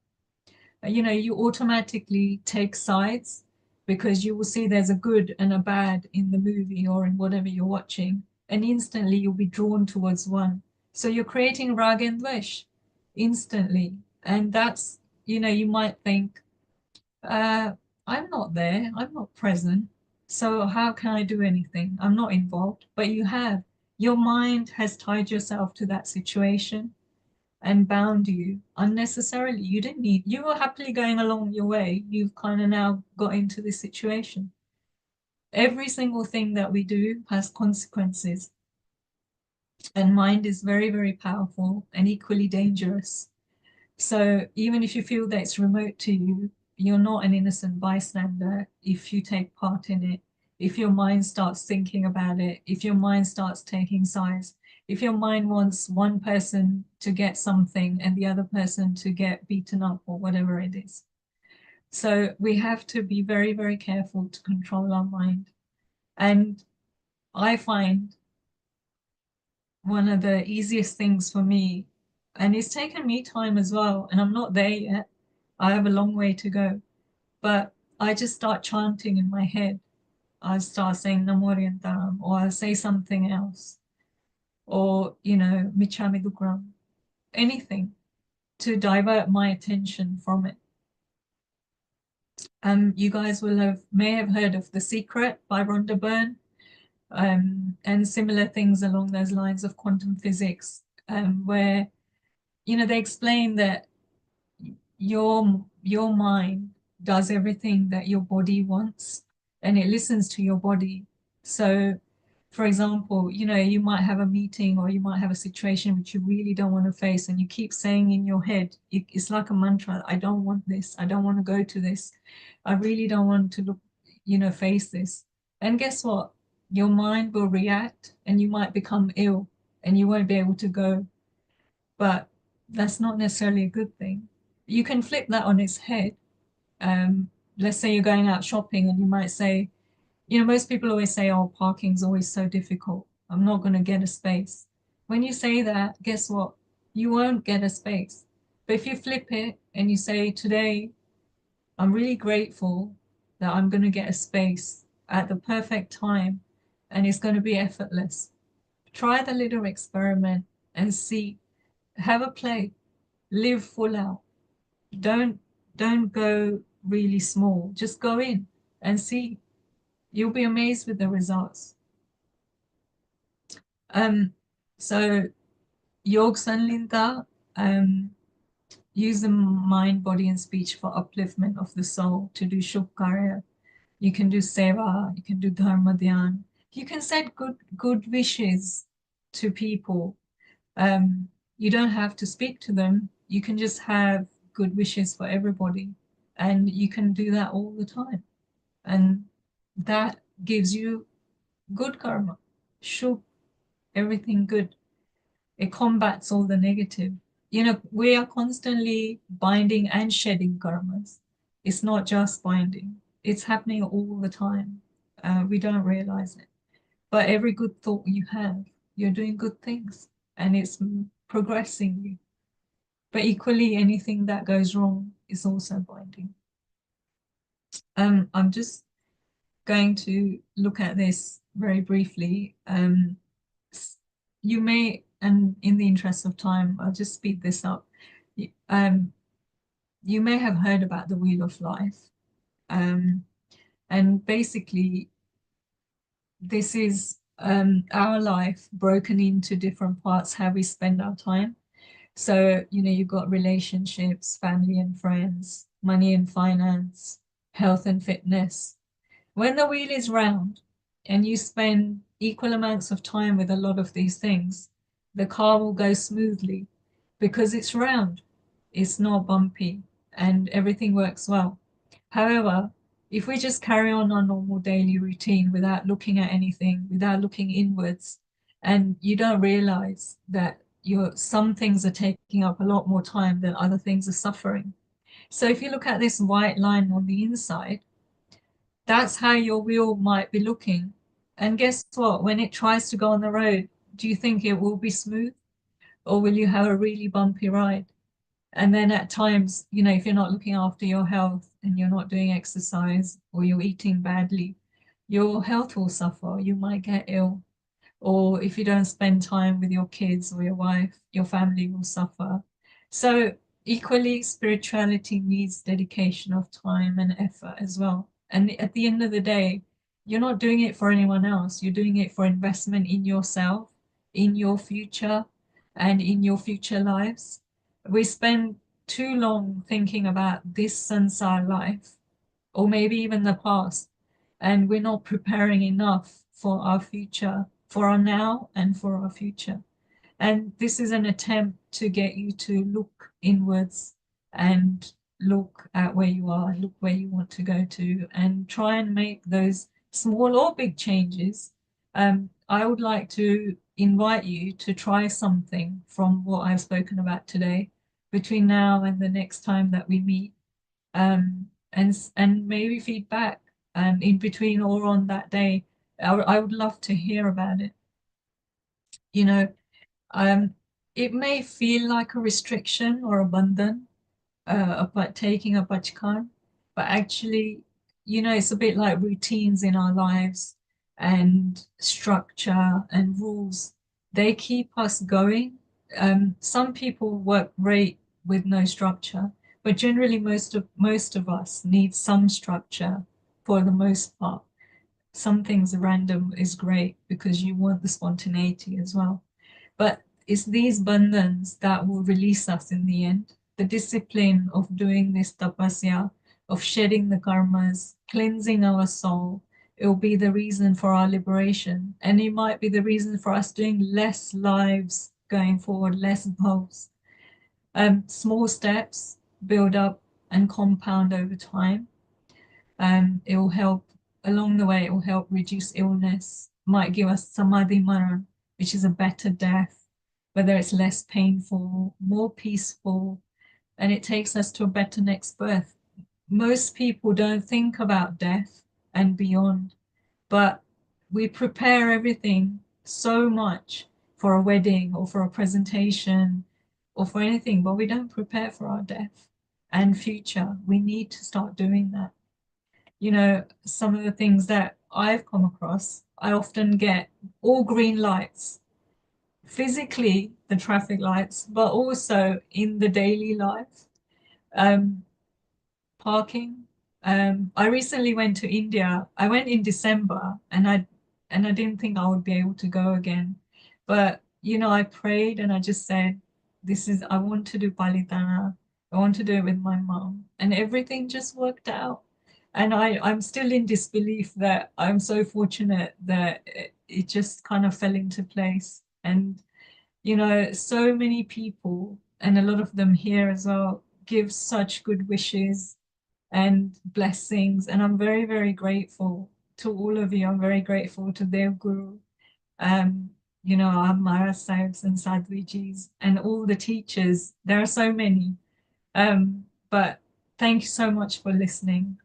You automatically take sides because you will see there's a good and a bad in the movie or in whatever you're watching, and instantly you'll be drawn towards one. So you're creating rag and dvesh instantly. And that's, you might think, I'm not there, I'm not present, so how can I do anything? I'm not involved. But you have. Your mind has tied yourself to that situation and bound you unnecessarily. You were happily going along your way. You've kind of now got into this situation. Every single thing that we do has consequences. And mind is very, very powerful and equally dangerous. So even if you feel that it's remote to you, you're not an innocent bystander if you take part in it. If your mind starts thinking about it, if your mind starts taking sides, if your mind wants one person to get something and the other person to get beaten up or whatever it is. So we have to be very, very careful to control our mind. And I find one of the easiest things for me, and it's taken me time as well, and I'm not there yet. I have a long way to go, but I just start chanting in my head. I start saying Namo Orientam, or I'll say something else, or Michami Dukram, anything to divert my attention from it. You guys may have heard of The Secret by Rhonda Byrne, and similar things along those lines of quantum physics, where they explain that your mind does everything that your body wants, and it listens to your body. So for example, you might have a meeting or you might have a situation which you really don't want to face, and you keep saying in your head, it's like a mantra, I don't want this, I don't want to go to this, I really don't want to look, face this. And guess what? Your mind will react and you might become ill and you won't be able to go. But that's not necessarily a good thing. You can flip that on its head. Let's say you're going out shopping and you might say, most people always say, oh, parking's always so difficult, I'm not going to get a space. When you say that, guess what? You won't get a space. But if you flip it and you say, today, I'm really grateful that I'm going to get a space at the perfect time and it's going to be effortless. Try the little experiment and see. Have a play. Live full out. Don't go really small. Just go in and see. You'll be amazed with the results. So Yog Sanlinta, use the mind, body, and speech for upliftment of the soul to do Shubh Karya. You can do Seva, you can do Dharma Dhyan. You can set good wishes to people. You don't have to speak to them. You can just have good wishes for everybody. And you can do that all the time. And that gives you good karma, Shubh, everything good. It combats all the negative. you know, we are constantly binding and shedding karmas. It's not just binding, it's happening all the time. We don't realize it. But every good thought you have, you're doing good things and it's progressing you. But equally, anything that goes wrong is also binding. I'm just going to look at this very briefly. You may, and in the interest of time, I'll just speed this up. You may have heard about the Wheel of Life. And basically, this is our life broken into different parts, how we spend our time. So, you know, you've got relationships, family and friends, money and finance, health and fitness. When the wheel is round and you spend equal amounts of time with a lot of these things, the car will go smoothly because it's round, it's not bumpy, and everything works well. However, if we just carry on our normal daily routine without looking at anything, without looking inwards, and you don't realize that some things are taking up a lot more time than other things are suffering. So if you look at this white line on the inside, that's how your wheel might be looking. And guess what? When it tries to go on the road, do you think it will be smooth? Or will you have a really bumpy ride? And then at times, you know, if you're not looking after your health and you're not doing exercise or you're eating badly, your health will suffer. You might get ill. Or if you don't spend time with your kids or your wife, your family will suffer. So equally, spirituality needs dedication of time and effort as well. And at the end of the day, you're not doing it for anyone else. You're doing it for investment in yourself, in your future, and in your future lives. We spend too long thinking about this sansar life, or maybe even the past, and we're not preparing enough for our future, for our now and for our future. And this is an attempt to get you to look inwards and look at where you are, look where you want to go to, and try and make those small or big changes. I would like to invite you to try something from what I've spoken about today between now and the next time that we meet, and maybe feedback in between or on that day. I would love to hear about it. You know, it may feel like a restriction or a bandhan, about taking a bachkan, but actually, you know, it's a bit like routines in our lives and structure and rules. They keep us going. Some people work great with no structure, but generally most of us need some structure for the most part. Some things random is great because you want the spontaneity as well. But it's these bandhans that will release us in the end. The discipline of doing this tapasya, of shedding the karmas, cleansing our soul, it will be the reason for our liberation. And it might be the reason for us doing less lives going forward, less bhavs. Small steps build up and compound over time. It will help along the way, it will help reduce illness, might give us samadhi maran, which is a better death, whether it's less painful, more peaceful, and it takes us to a better next birth. Most people don't think about death and beyond, but we prepare everything so much for a wedding or for a presentation or for anything, but we don't prepare for our death and future. We need to start doing that. You know, some of the things that I've come across, I often get all green lights, physically the traffic lights, but also in the daily life. Parking. I recently went to India. I went in December and I didn't think I would be able to go again. But you know, I prayed and I just said, I want to do Palitana. I want to do it with my mom. And everything just worked out. And I'm still in disbelief that I'm so fortunate that it just kind of fell into place. And, you know, so many people, and a lot of them here as well, give such good wishes and blessings. And I'm very, very grateful to all of you. I'm very grateful to their guru. you know, our Maharaj Sahibs and Sadhwijis and all the teachers. There are so many. But thank you so much for listening.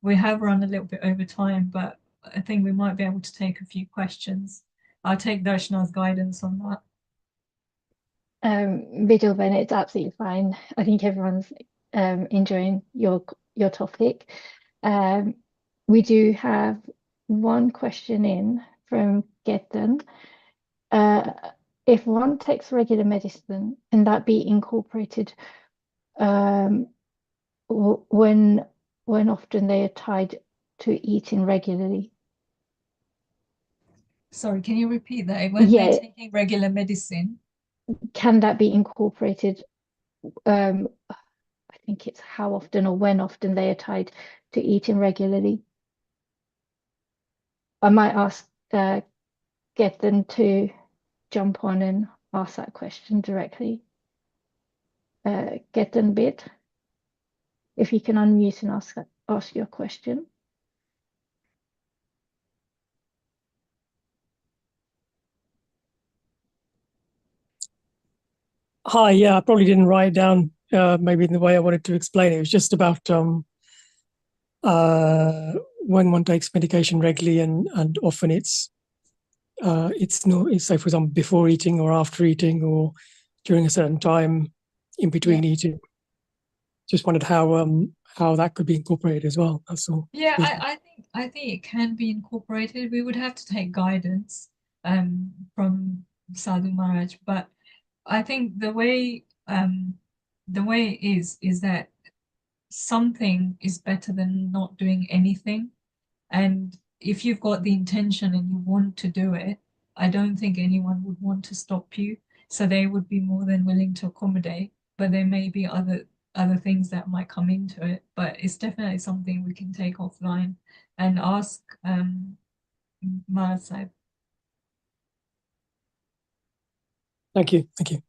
We have run a little bit over time, but I think we might be able to take a few questions. I'll take Darshana's guidance on that. Bijalben, it's absolutely fine. I think everyone's enjoying your topic. We do have one question in from Getan. If one takes regular medicine, can that be incorporated when often they are tied to eating regularly? Sorry, can you repeat that? When they're taking regular medicine, can that be incorporated? I think it's how often or when often they are tied to eating regularly. I might ask get them to jump on and ask that question directly. Get them bit. If you can unmute and ask your question. Hi, yeah, I probably didn't write it down maybe in the way I wanted to explain it. It was just about when one takes medication regularly and often it's say for example before eating or after eating or during a certain time in between eating. Just wondered how that could be incorporated as well. That's all. Yeah, I think it can be incorporated. We would have to take guidance from Sadhu Maharaj, but I think the way it is that something is better than not doing anything. And if you've got the intention and you want to do it, I don't think anyone would want to stop you. So they would be more than willing to accommodate, but there may be other things that might come into it. But it's definitely something we can take offline and ask Maharaj Sahib. Thank you. Thank you.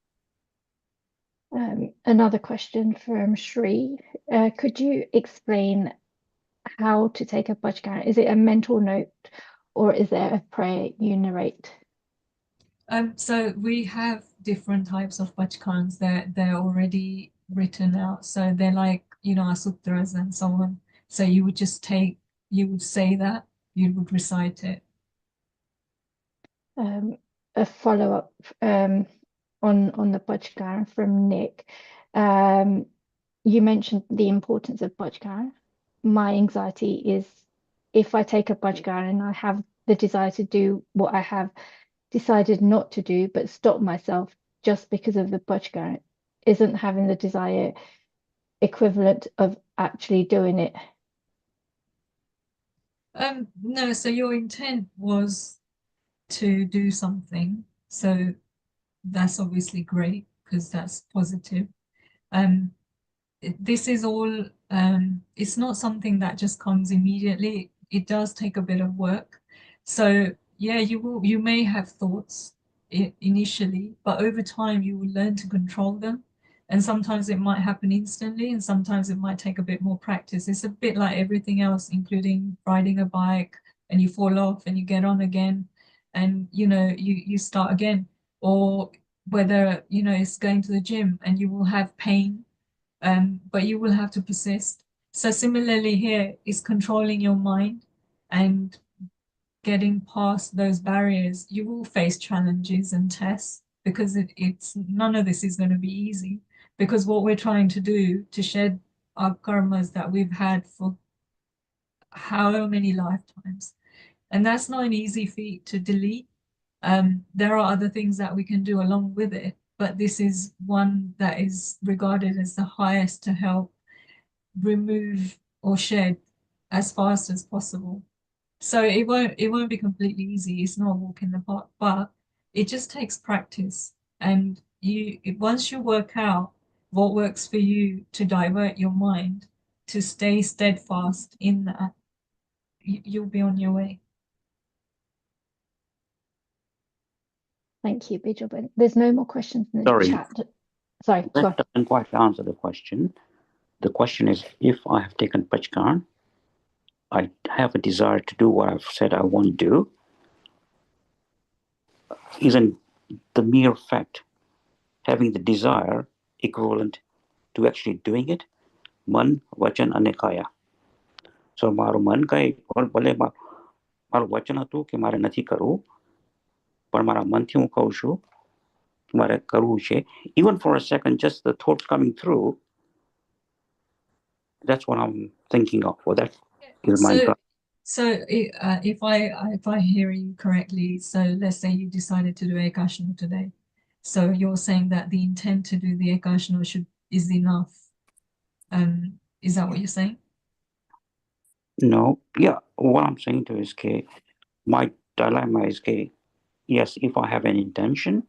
Another question from Shri. Could you explain how to take a bhajkan? Is it a mental note or is there a prayer you narrate? So we have different types of bhajkans that they're already written out. So they're like, you know, sutras and so on. So you would just you would say that, you would recite it. A follow-up on the bhajkan from Nick. You mentioned the importance of bhajkan. My anxiety is if I take a bhajkan and I have the desire to do what I have decided not to do, but stop myself just because of the bhajkan, isn't having the desire equivalent of actually doing it? No, so your intent was to do something. So that's obviously great because that's positive. This is all, it's not something that just comes immediately. It does take a bit of work. So yeah, you may have thoughts initially, but over time you will learn to control them. And sometimes it might happen instantly, and sometimes it might take a bit more practice. It's a bit like everything else, including riding a bike, and you fall off and you get on again, and you know you start again. Or whether you know it's going to the gym and you will have pain, but you will have to persist. So similarly here is controlling your mind and getting past those barriers. You will face challenges and tests because it's none of this is going to be easy, because what we're trying to do to shed our karmas that we've had for however many lifetimes, and that's not an easy feat to delete. There are other things that we can do along with it, but this is one that is regarded as the highest to help remove or shed as fast as possible. So it won't be completely easy. It's not a walk in the park, but it just takes practice. And once you work out what works for you to divert your mind, to stay steadfast in that, you'll be on your way. Thank you, Bijalben. There's no more questions in the chat. Sorry, go on. That doesn't quite answer the question. The question is, if I have taken bhajkan, I have a desire to do what I've said I want to do. isn't the mere fact, having the desire equivalent to actually doing it? Man, vachan અને કાયા. So મારું મન કહે ભલે મારું વચન હતું કે મારે નથી કરવું, પણ મારા મનથી હું કહું છું કે મારે કરવું છે. Even for a second, just the thoughts coming through, that's what I'm thinking of. Or that is my So if I hear you correctly, so let's say you decided to do Ekashanu today. So you're saying that the intent to do the Ekashanu is enough. Is that what you're saying? No, yeah. What I'm saying to is, my dilemma is, yes, if I have an intention,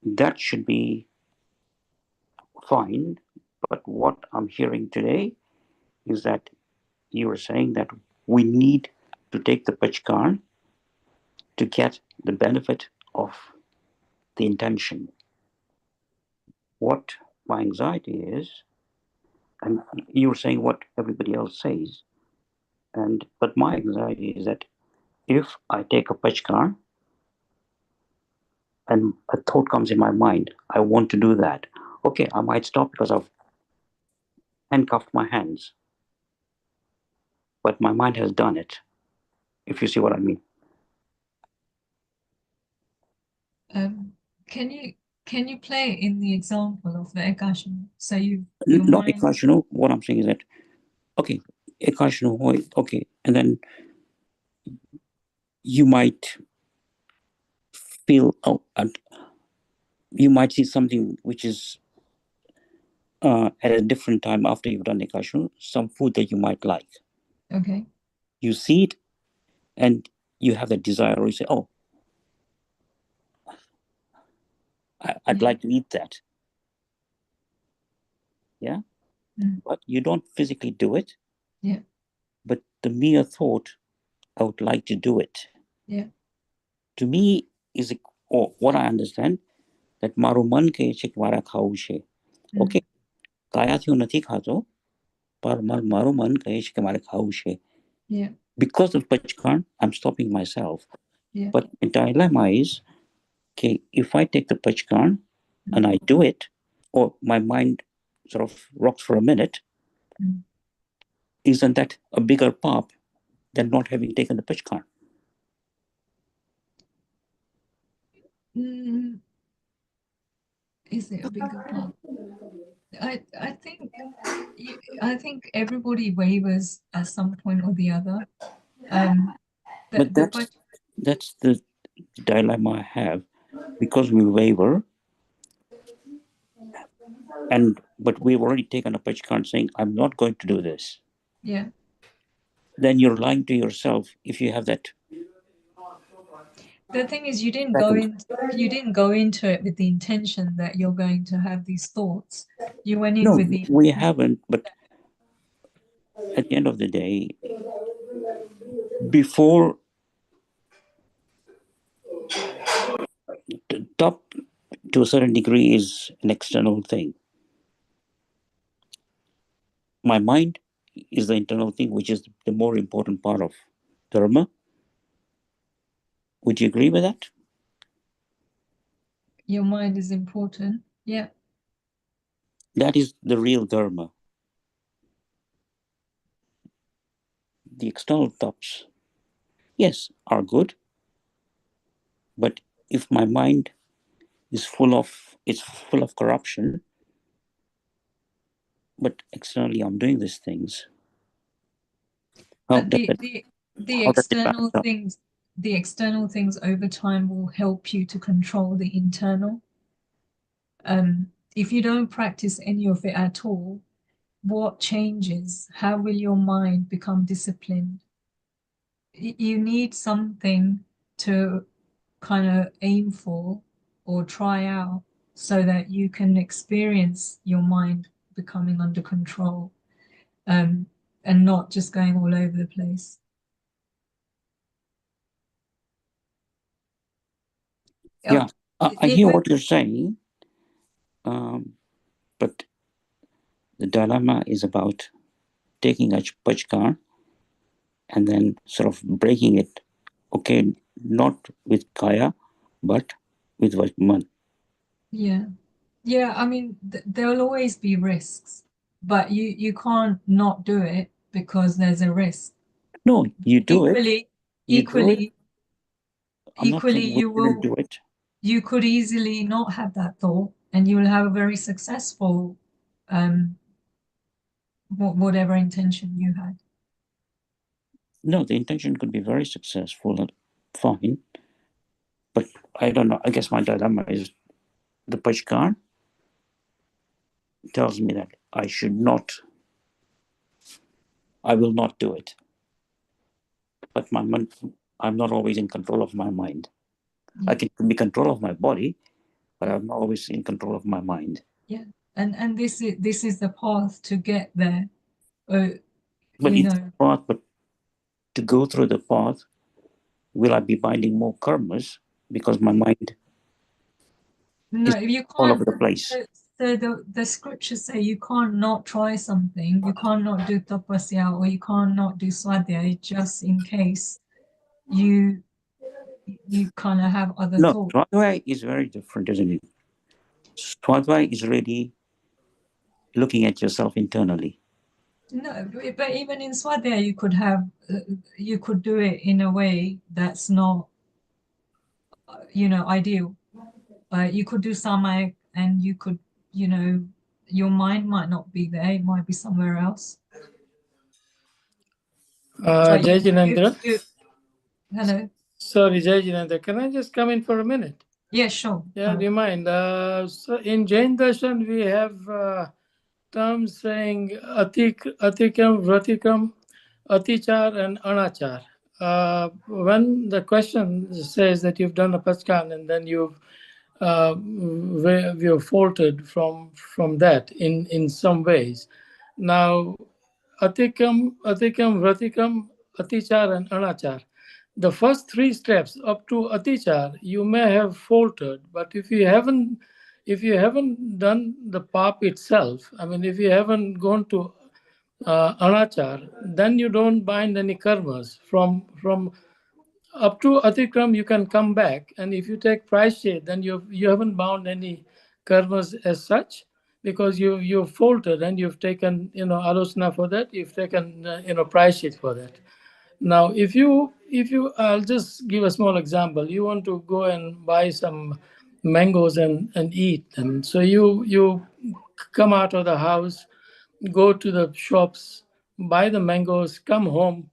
that should be fine. But what I'm hearing today is that you were saying that we need to take the pachkan to get the benefit of the intention. What my anxiety is, and you were saying what everybody else says, but my anxiety is that if I take a pachkan and a thought comes in my mind, I want to do that. Okay, I might stop because I've handcuffed my hands, but my mind has done it, if you see what I mean. Can you play in the example of the Ekashanu? So Not Ekashanu. What I'm saying is that, okay, Ekashanu, okay, and then you might feel, and you might see something which is at a different time after you've done Ekashanu, some food that you might like. Okay. You see it and you have that desire, or you say, oh, I'd like to eat that. Yeah? But you don't physically do it. Yeah. But the mere thought, I would like to do it. Yeah. To me, what I understand, that મારું મન કહે છે કે મારે ખાવું છે. Okay, કાયાથી હું નથી ખાતો, પણ મારું મન કહે છે કે મારે ખાવું છે. Yeah. Because of pachkan, I'm stopping myself. Yeah. But the dilemma is, okay, if I take the pachkan and I do it, or my mind sort of rocks for a minute, isn't that a bigger pop than not having taken the pachkan? Is it a bigger pop? I think everybody wavers at some point or the other. But that's the dilemma I have, because we waver, but we've already taken a pachkan saying, I'm not going to do this. Yeah. Then you're lying to yourself if you have that. The thing is, you didn't go into it with the intention that you're going to have these thoughts. You went in with the. We haven't, but at the end of the day, before top to a certain degree is an external thing. My mind is the internal thing, which is the more important part of dharma. Would you agree with that? Your mind is important. Yeah. That is the real dharma. The external thoughts, yes, are good. But if my mind is full of corruption, but externally I'm doing these things. The external things over time will help you to control the internal. If you don't practice any of it at all, what changes? How will your mind become disciplined? You need something to kind of aim for or try out so that you can experience your mind becoming under control, and not just going all over the place. Yeah, I hear what you're saying, but the dilemma is about taking a pachkan and then sort of breaking it. Okay, not with kaya, but with Vardhaman. Yeah. Yeah, I mean, there will always be risks, but you can't not do it because there's a risk. No, you do it. You do it. Equally, I'm not saying we you shouldn't will, do it. you could easily not have that thought and you will have a very successful, whatever intention you had. No, the intention could be very successful and fine. But I don't know. I guess my dilemma is the Pachkan tells me that I will not do it. But I'm not always in control of my mind. Yeah. I can be in control of my body, but I'm not always in control of my mind. Yeah, and this is the path to get there. But to go through the path, will I be binding more karmas because my mind no, is you can't, all over the place? So the scriptures say you can't not try something, you can't not do tapasya, or you can't not do swadhyaya just in case you kind of have other thoughts. No, swadhyaya is very different, isn't it? Swadhyaya is really looking at yourself internally. No, but even in swadhyaya you could have, you could do it in a way that's not, ideal. You could do samayik and you could, your mind might not be there, it might be somewhere else. Jai Jinendra. Hello. Sorry, Jai Jinendra. Can I just come in for a minute? Yeah, sure. Yeah, do you mind? So in Jain Darshan, we have terms saying atikam, vratikam, atichar, and anachar. When the question says that you've done a pachkan and then you've faulted from that in some ways. Now, atikam, vratikam, atichar, and anachar. The first three steps up to atichar, you may have faltered, but if you haven't done the pap itself, I mean, if you haven't gone to anachar, then you don't bind any karmas. From up to atikram, you can come back, and if you take prashit, then you haven't bound any karmas as such, because you've faltered and you've taken alosna for that, you've taken prashit for that. Now, if you, I'll just give a small example. You want to go and buy some mangoes and eat them. So you come out of the house, go to the shops, buy the mangoes, come home,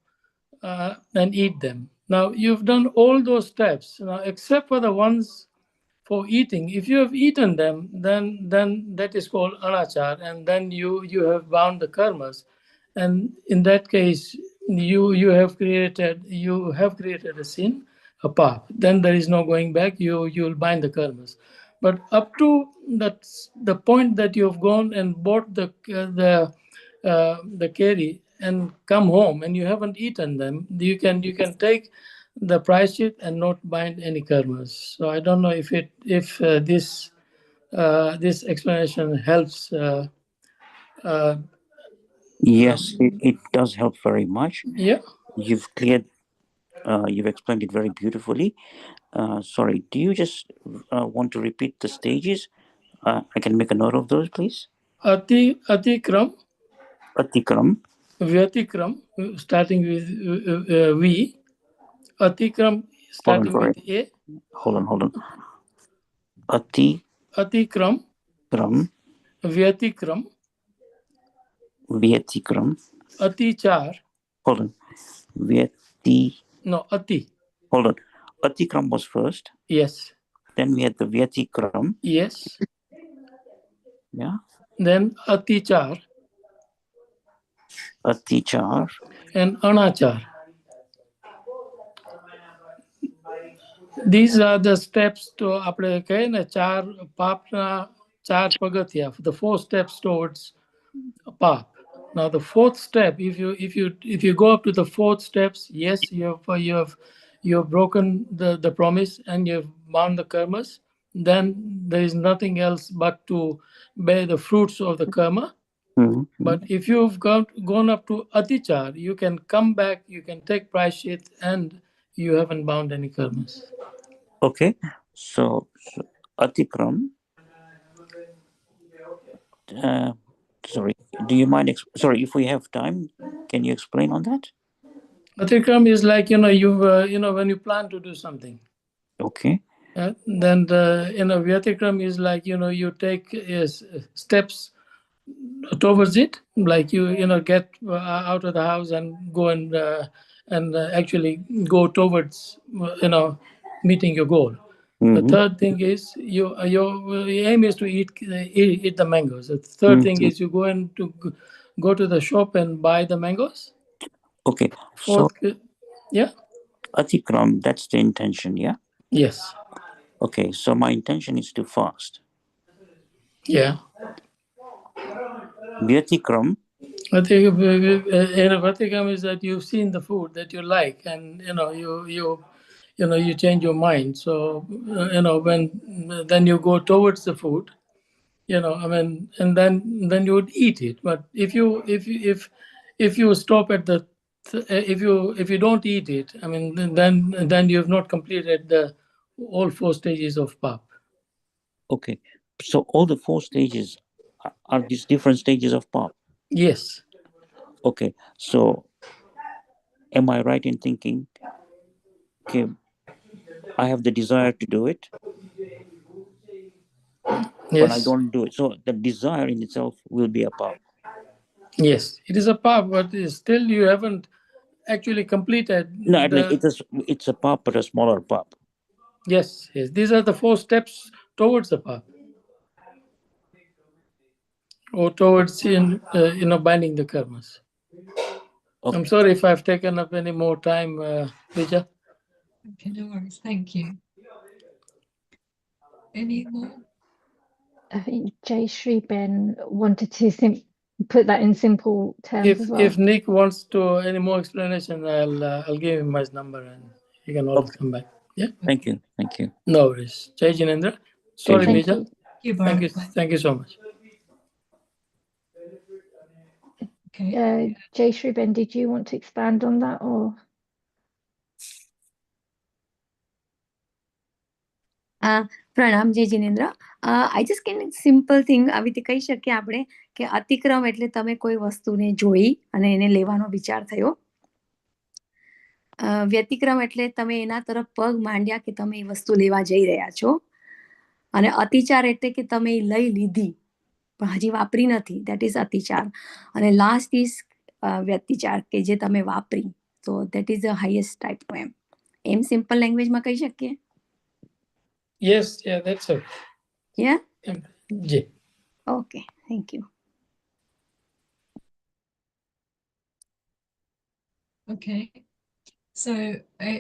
and eat them. Now, you've done all those steps, except for the ones for eating. If you have eaten them, then that is called anachar, and then you have bound the karmas. And in that case, you have created a sin, a pap. Then there is no going back. You'll bind the karmas. But up to the point that you've gone and bought the keri and come home and you haven't eaten them, you can take the prashit and not bind any karmas. So I don't know if this explanation helps. Yes, it does help very much. Yeah. You've explained it very beautifully. Sorry, do you just want to repeat the stages? I can make a note of those, please. Atikram. Atikram. Vyatikram, starting with V. Atikram, starting with A. Hold on. Atikram. Vyatikram. Atichar. Hold on. No, Ati. Hold on. Atikram was first. Yes. Then we had the Vyatikram. Yes. Yeah. Then Atichar. And Anachar. These are the steps to આપણે કહે ને ચાર પગથિયા, the 4 steps towards pap. Now the fourth step, if you go up to the 4th steps, yes, you have broken the promise and you've bound the karmas. Then there is nothing else but to bear the fruits of the karma. Mm-hmm. But if you've gone up to atichar, you can come back, you can take prashit, and you haven't bound any karmas. Okay, So Atikram. Sorry, do you mind? Sorry, if we have time, can you explain on that? Atikram is like, you know, when you plan to do something. Okay. Then Vyatikram is like, you take steps towards it, like you get out of the house and go and actually go towards meeting your goal. The third thing is your aim is to eat the mangoes. The third thing is you go to the shop and buy the mangoes. Okay. Fourth, yeah. Atikram, that's the intention, yeah? Yes. Okay, so my intention is to fast. Yeah. Vyatikram. Vyatikram is that you've seen the food that you like, and you change your mind. So when then you go towards the food, and then you would eat it. But if you stop at the if you don't eat it, then you have not completed all 4 stages of pap. Okay, so all the 4 stages are these different stages of pap? Yes. Okay, so am I right in thinking, okay, I have the desire to do it, but I don't do it. So the desire in itself will be a pap. Yes, it is a pap, but still you haven't actually completed. No, it's a pap, but a smaller pap. Yes. These are the 4 steps towards the pap, or towards binding the karmas. Okay. I'm sorry if I've taken up any more time, Vija. Okay, no worries. Thank you. Any more? I think Jay Shri Ben wanted to put that in simple terms as well. If Nick wants to any more explanation, I'll give him my number and he can always come back. Yeah. Thank you. No worries. Jai Jinendra. Sorry, Thank Vija. you. Thank you so much. Okay. Jay Shri Ben, did you want to expand on that or? પ્રણામ જય Jinendra. I just can simple thing આવી રીતે કહી શકીએ આપણે કે અતિક્રમ એટલે તમે કોઈ વસ્તુને જોઈ અને એને લેવાનો વિચાર થયો. વ્યતિક્રમ એટલે તમે એના તરફ પગ માંડ્યા કે તમે એ વસ્તુ લેવા જઈ રહ્યા છો. અને અતિચાર એટલે કે તમે લઈ લીધી પણ હજી વાપરી નથી, that is અતિચાર. અને last is વ્યતિચાર કે જે તમે વાપરી. So that is the highest type of M simple language માં કહી શકીએ. Yes, yeah, that's okay. Yeah? Yeah. Okay, thank you. Okay. So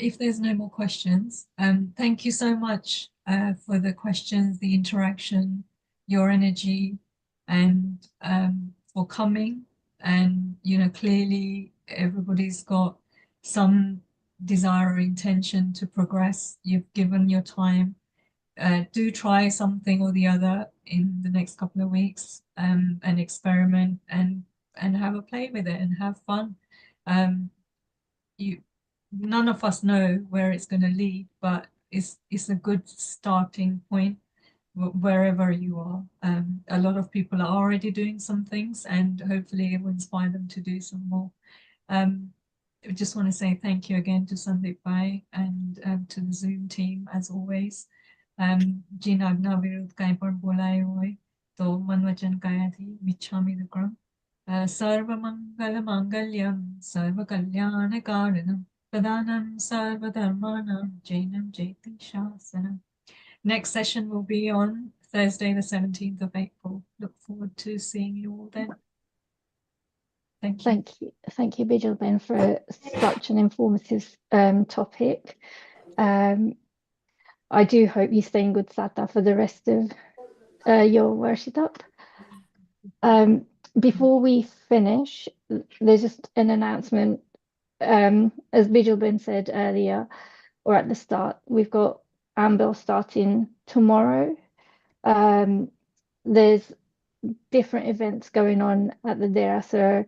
if there's no more questions, thank you so much for the questions, the interaction, your energy, and for coming. And, clearly everybody's got some desire or intention to progress. You've given your time. Do try something or the other in the next couple of weeks and experiment and have a play with it and have fun. None of us know where it's going to lead, but it's a good starting point wherever you are. A lot of people are already doing some things, and hopefully it will inspire them to do some more. I just want to say thank you again to Sandeep Bhai and to the Zoom team as always. Jin Agna Virudh kai par bolaya hoy to man vachan kaya thi michhami dukram. Sarva mangala mangalyam sarva kalyana karanam Pradanam sarva dharmanam Jainam Jayati Shasanam. Next session will be on Thursday, the 17th of April. Look forward to seeing you all then. Thank you. Thank you, Bijalben, for such an informative topic. I do hope you stay in good sattva for the rest of your Varshitap. Before we finish, there's just an announcement. As Bijalben said earlier, or at the start, we've got Aymbil starting tomorrow. There's different events going on at the Dera, so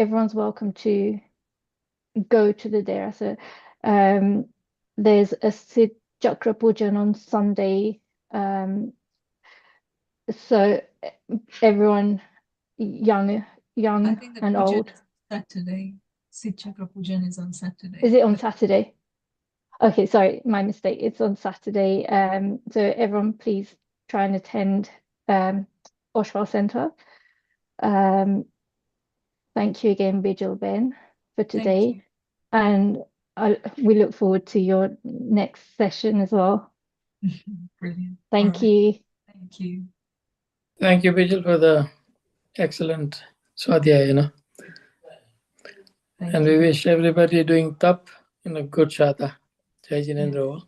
everyone's welcome to go to the Dera. So there's a Chakra Pujan on Sunday. So everyone, young I think the and pujan old. is Saturday. Sid Chakra Pujan is on Saturday. Is it on Saturday? Okay, sorry, my mistake. It's on Saturday. So everyone please try and attend Oshwal Centre. Thank you again, Bijalben, for today. And we look forward to your next session as well. Brilliant. Thank All right. you. Thank you. Thank you, Bijal, for the excellent swadhyaya, Thank and you. we wish everybody doing tap in a good shata. Jai Jinendra.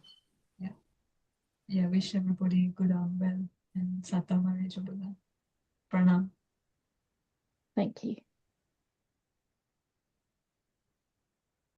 Yeah, wish everybody good on well and Sata Marriage. Pranam. Thank you.